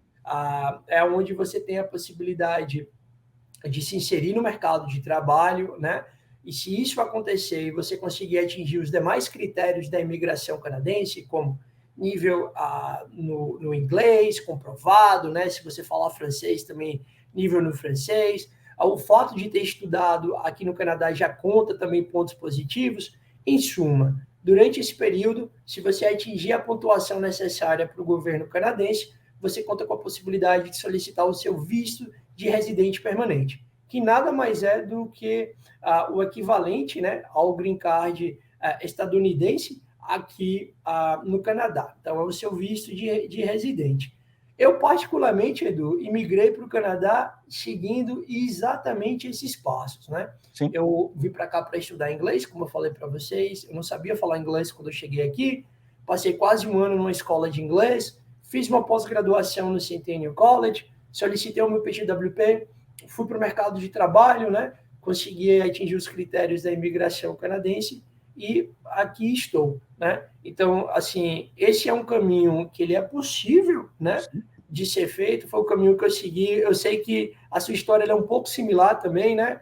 [SPEAKER 2] É onde você tem a possibilidade de se inserir no mercado de trabalho, né? E se isso acontecer e você conseguir atingir os demais critérios da imigração canadense, como nível no inglês, comprovado, né? Se você falar francês também, nível no francês. O fato de ter estudado aqui no Canadá já conta também pontos positivos. Em suma, durante esse período, se você atingir a pontuação necessária para o governo canadense, você conta com a possibilidade de solicitar o seu visto de residente permanente, que nada mais é do que o equivalente, né, ao green card estadunidense aqui no Canadá. Então, é o seu visto de residente. Eu, particularmente, Edu, imigrei para o Canadá seguindo exatamente esses passos, né? Sim. Eu vim para cá para estudar inglês, como eu falei para vocês. Eu não sabia falar inglês quando eu cheguei aqui. Passei quase 1 ano numa escola de inglês. Fiz uma pós-graduação no Centennial College. Solicitei o meu PGWP. Fui para o mercado de trabalho, né? Consegui atingir os critérios da imigração canadense. E aqui estou, né? Então, assim, esse é um caminho que ele é possível, né, de ser feito, foi o caminho que eu segui. Eu sei que a sua história é um pouco similar também, né,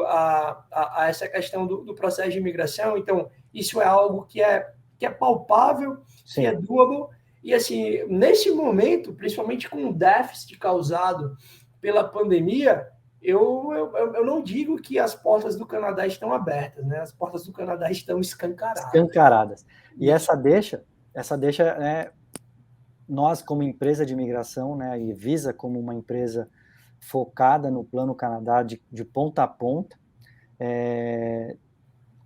[SPEAKER 2] a essa questão do processo de imigração. Então, isso é algo que é palpável, Sim. que é doable, e assim, nesse momento, principalmente com o déficit causado pela pandemia, eu não digo que as portas do Canadá estão abertas, né? As portas do Canadá estão escancaradas.
[SPEAKER 1] Escancaradas. E essa deixa, né, nós como empresa de imigração, né, e Visa como uma empresa focada no Plano Canadá de ponta a ponta,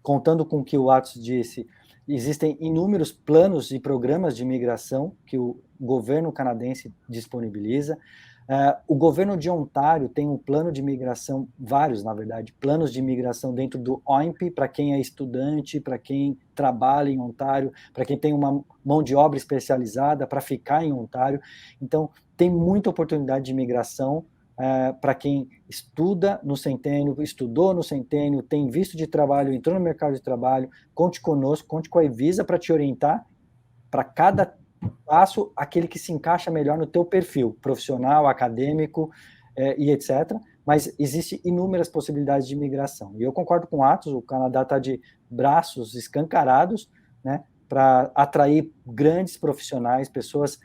[SPEAKER 1] contando com o que o Atos disse, existem inúmeros planos e programas de imigração que o governo canadense disponibiliza. O governo de Ontário tem um plano de imigração, vários, na verdade, planos de imigração dentro do OIMP, para quem é estudante, para quem trabalha em Ontário, para quem tem uma mão de obra especializada para ficar em Ontário. Então, tem muita oportunidade de imigração para quem estuda no Centênio, estudou no Centênio, tem visto de trabalho, entrou no mercado de trabalho. Conte conosco, conte com a Evisa para te orientar para cada passo, aquele que se encaixa melhor no teu perfil profissional, acadêmico e etc. Mas existem inúmeras possibilidades de imigração. E eu concordo com o Atos, o Canadá está de braços escancarados, né, para atrair grandes profissionais, pessoas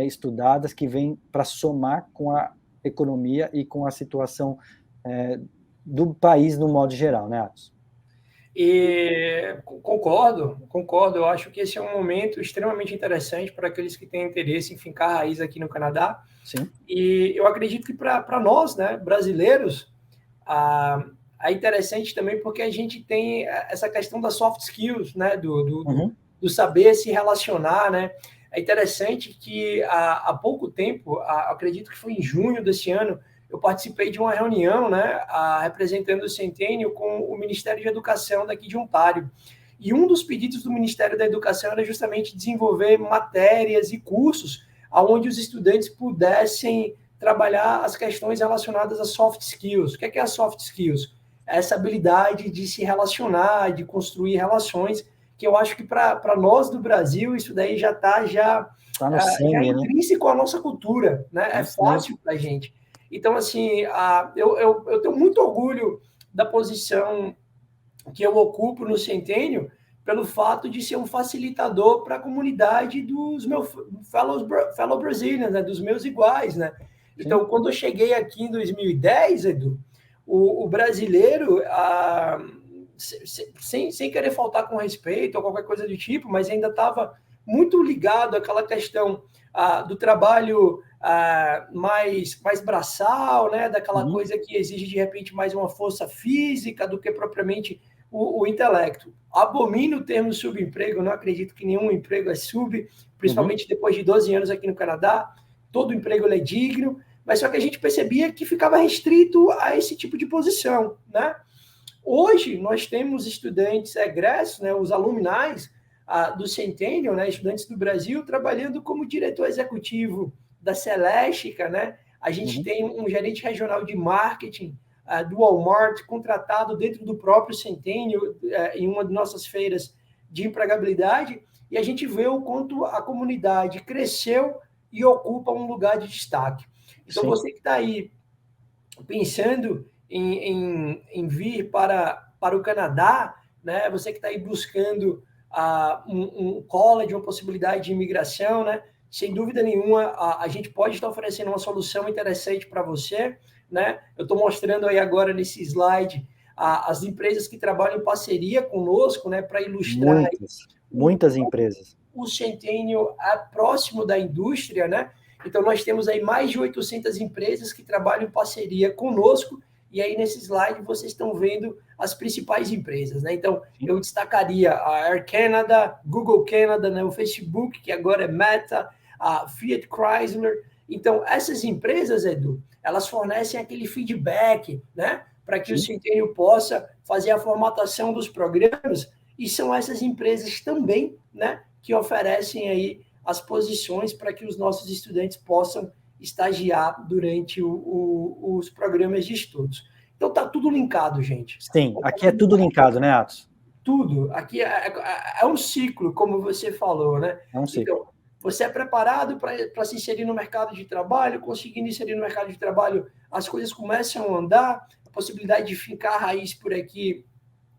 [SPEAKER 1] estudadas que vêm para somar com a economia e com a situação do país no modo geral, né, Atos?
[SPEAKER 2] E concordo. Eu acho que esse é um momento extremamente interessante para aqueles que têm interesse em fincar raiz aqui no Canadá.
[SPEAKER 1] Sim.
[SPEAKER 2] E eu acredito que para nós, né, brasileiros, é interessante também porque a gente tem essa questão das soft skills, né, do saber se relacionar, né? É interessante que há pouco tempo, acredito que foi em junho desse ano, eu participei de uma reunião, né, representando o Centênio com o Ministério de Educação daqui de Ontário. E um dos pedidos do Ministério da Educação era justamente desenvolver matérias e cursos onde os estudantes pudessem trabalhar as questões relacionadas a soft skills. O que é a soft skills? Essa habilidade de se relacionar, de construir relações, que eu acho que para nós do Brasil, isso daí já está
[SPEAKER 1] no sangue,
[SPEAKER 2] intrínseco à nossa cultura, né? É fácil para a gente. Então, assim, eu tenho muito orgulho da posição que eu ocupo no Centênio pelo fato de ser um facilitador para a comunidade dos meus fellow Brazilians, né, dos meus iguais, né? Então, Sim. Quando eu cheguei aqui em 2010, Edu, o brasileiro, sem querer faltar com respeito ou qualquer coisa do tipo, mas ainda estava muito ligado àquela questão do trabalho mais braçal, né? Daquela coisa que exige, de repente, mais uma força física do que propriamente o intelecto. Abomino o termo subemprego, não acredito que nenhum emprego é sub, principalmente depois de 12 anos aqui no Canadá. Todo emprego é digno, mas só que a gente percebia que ficava restrito a esse tipo de posição, né? Hoje, nós temos estudantes egressos, né, os aluminais do Centennial, né, estudantes do Brasil, trabalhando como diretor executivo da Celestica, né? A gente tem um gerente regional de marketing do Walmart contratado dentro do próprio Centennial em uma de nossas feiras de empregabilidade, e a gente vê o quanto a comunidade cresceu e ocupa um lugar de destaque. Então, Sim. Você que está aí pensando em vir para o Canadá, né? Você que está aí buscando um college, uma possibilidade de imigração, né? Sem dúvida nenhuma, a gente pode estar oferecendo uma solução interessante para você, né? Eu estou mostrando aí agora nesse slide as empresas que trabalham em parceria conosco, né? Para ilustrar
[SPEAKER 1] muitas empresas.
[SPEAKER 2] O Centennial é próximo da indústria, né? Então, nós temos aí mais de 800 empresas que trabalham em parceria conosco, e aí nesse slide vocês estão vendo as principais empresas, né? Então, eu destacaria a Air Canada, Google Canada, né? O Facebook, que agora é Meta, a Fiat Chrysler. Então, essas empresas, Edu, elas fornecem aquele feedback, né? Para que o Centennial possa fazer a formatação dos programas, e são essas empresas também, né? Que oferecem aí as posições para que os nossos estudantes possam estagiar durante os programas de estudos. Então, está tudo linkado, gente.
[SPEAKER 1] Sim, aqui é tudo linkado, né, Atos?
[SPEAKER 2] Tudo. Aqui é um ciclo, como você falou, né?
[SPEAKER 1] É um ciclo.
[SPEAKER 2] Então, você é preparado para se inserir no mercado de trabalho, conseguindo inserir no mercado de trabalho, as coisas começam a andar, a possibilidade de fincar a raiz por aqui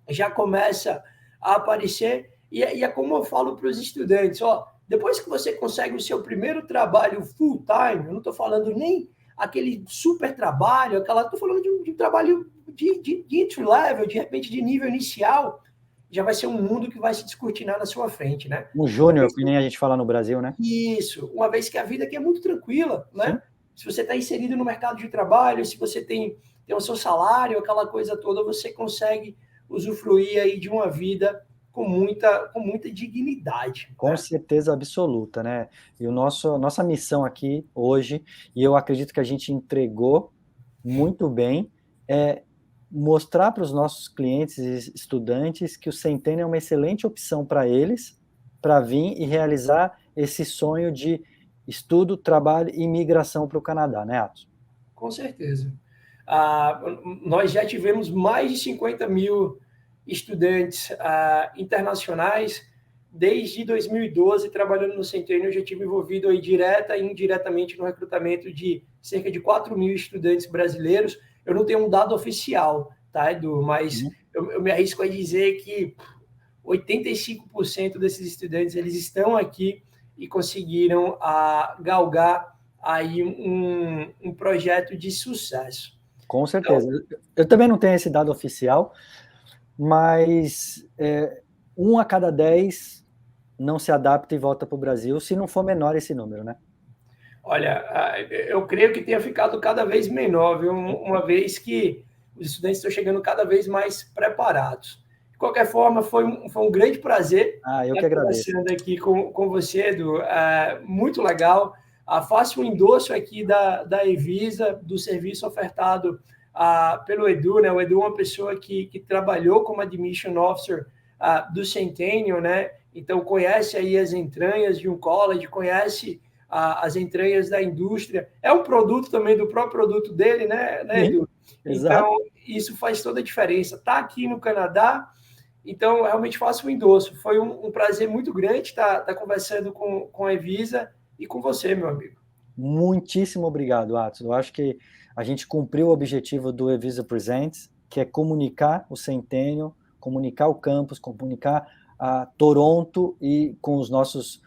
[SPEAKER 2] já começa a aparecer, e é como eu falo para os estudantes, ó, depois que você consegue o seu primeiro trabalho full time, eu não estou falando nem aquele super trabalho, estou falando de um trabalho de entry level, de repente de nível inicial, já vai ser um mundo que vai se descortinar na sua frente, né?
[SPEAKER 1] Um júnior, que nem a gente fala no Brasil, né?
[SPEAKER 2] Isso, uma vez que a vida aqui é muito tranquila, né? Sim. Se você está inserido no mercado de trabalho, se você tem o seu salário, aquela coisa toda, você consegue usufruir aí de uma vida com muita dignidade.
[SPEAKER 1] Com certeza absoluta, né? E nossa missão aqui hoje, e eu acredito que a gente entregou muito bem, é mostrar para os nossos clientes e estudantes que o Centennial é uma excelente opção para eles, para vir e realizar esse sonho de estudo, trabalho e imigração para o Canadá, né, Atos?
[SPEAKER 2] Com certeza. Nós já tivemos mais de 50 mil estudantes internacionais desde 2012, trabalhando no Centennial. Eu já tive envolvido aí direta e indiretamente no recrutamento de cerca de 4 mil estudantes brasileiros. Eu não tenho um dado oficial, tá, Edu? Mas eu me arrisco a dizer que 85% desses estudantes eles estão aqui e conseguiram galgar aí um projeto de sucesso.
[SPEAKER 1] Com certeza. Então, eu também não tenho esse dado oficial, mas 1 a cada 10 não se adapta e volta para o Brasil, se não for menor esse número, né?
[SPEAKER 2] Olha, eu creio que tenha ficado cada vez menor, viu? Uma vez que os estudantes estão chegando cada vez mais preparados. De qualquer forma, foi um grande prazer
[SPEAKER 1] eu que agradeço.
[SPEAKER 2] Conversando aqui com você, Edu. Muito legal. Faço um endosso aqui da Evisa, do serviço ofertado pelo Edu, né? O Edu é uma pessoa que trabalhou como Admission Officer do Centennial, né? Então, conhece aí as entranhas de um college, conhece as entranhas da indústria. É um produto também do próprio produto dele, né, Edu?
[SPEAKER 1] Exato.
[SPEAKER 2] Então, isso faz toda a diferença. Está aqui no Canadá, então, realmente faço um endosso. Foi um prazer muito grande estar conversando com a Evisa e com você, meu amigo.
[SPEAKER 1] Muitíssimo obrigado, Atos. Eu acho que a gente cumpriu o objetivo do Evisa Presents, que é comunicar o Centennial, comunicar o campus, comunicar a Toronto e com os nossos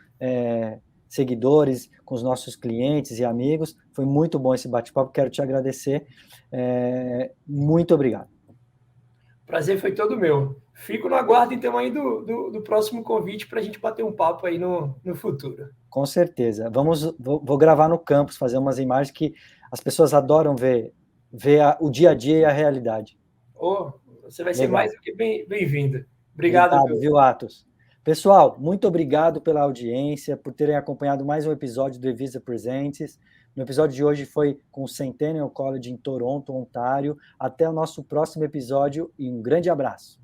[SPEAKER 1] seguidores, com os nossos clientes e amigos. Foi muito bom esse bate-papo, quero te agradecer. Muito obrigado.
[SPEAKER 2] Prazer foi todo meu. Fico no aguardo, então, aí do próximo convite para a gente bater um papo aí no futuro.
[SPEAKER 1] Com certeza. Vou gravar no campus, fazer umas imagens que as pessoas adoram ver o dia a dia e a realidade.
[SPEAKER 2] Oh, você vai ser
[SPEAKER 1] Legal.
[SPEAKER 2] mais do que bem-vindo. Obrigado,
[SPEAKER 1] Obrigado, viu, Atos? Pessoal, muito obrigado pela audiência, por terem acompanhado mais um episódio do Evisa Presentes. No episódio de hoje foi com o Centennial College em Toronto, Ontário. Até o nosso próximo episódio e um grande abraço.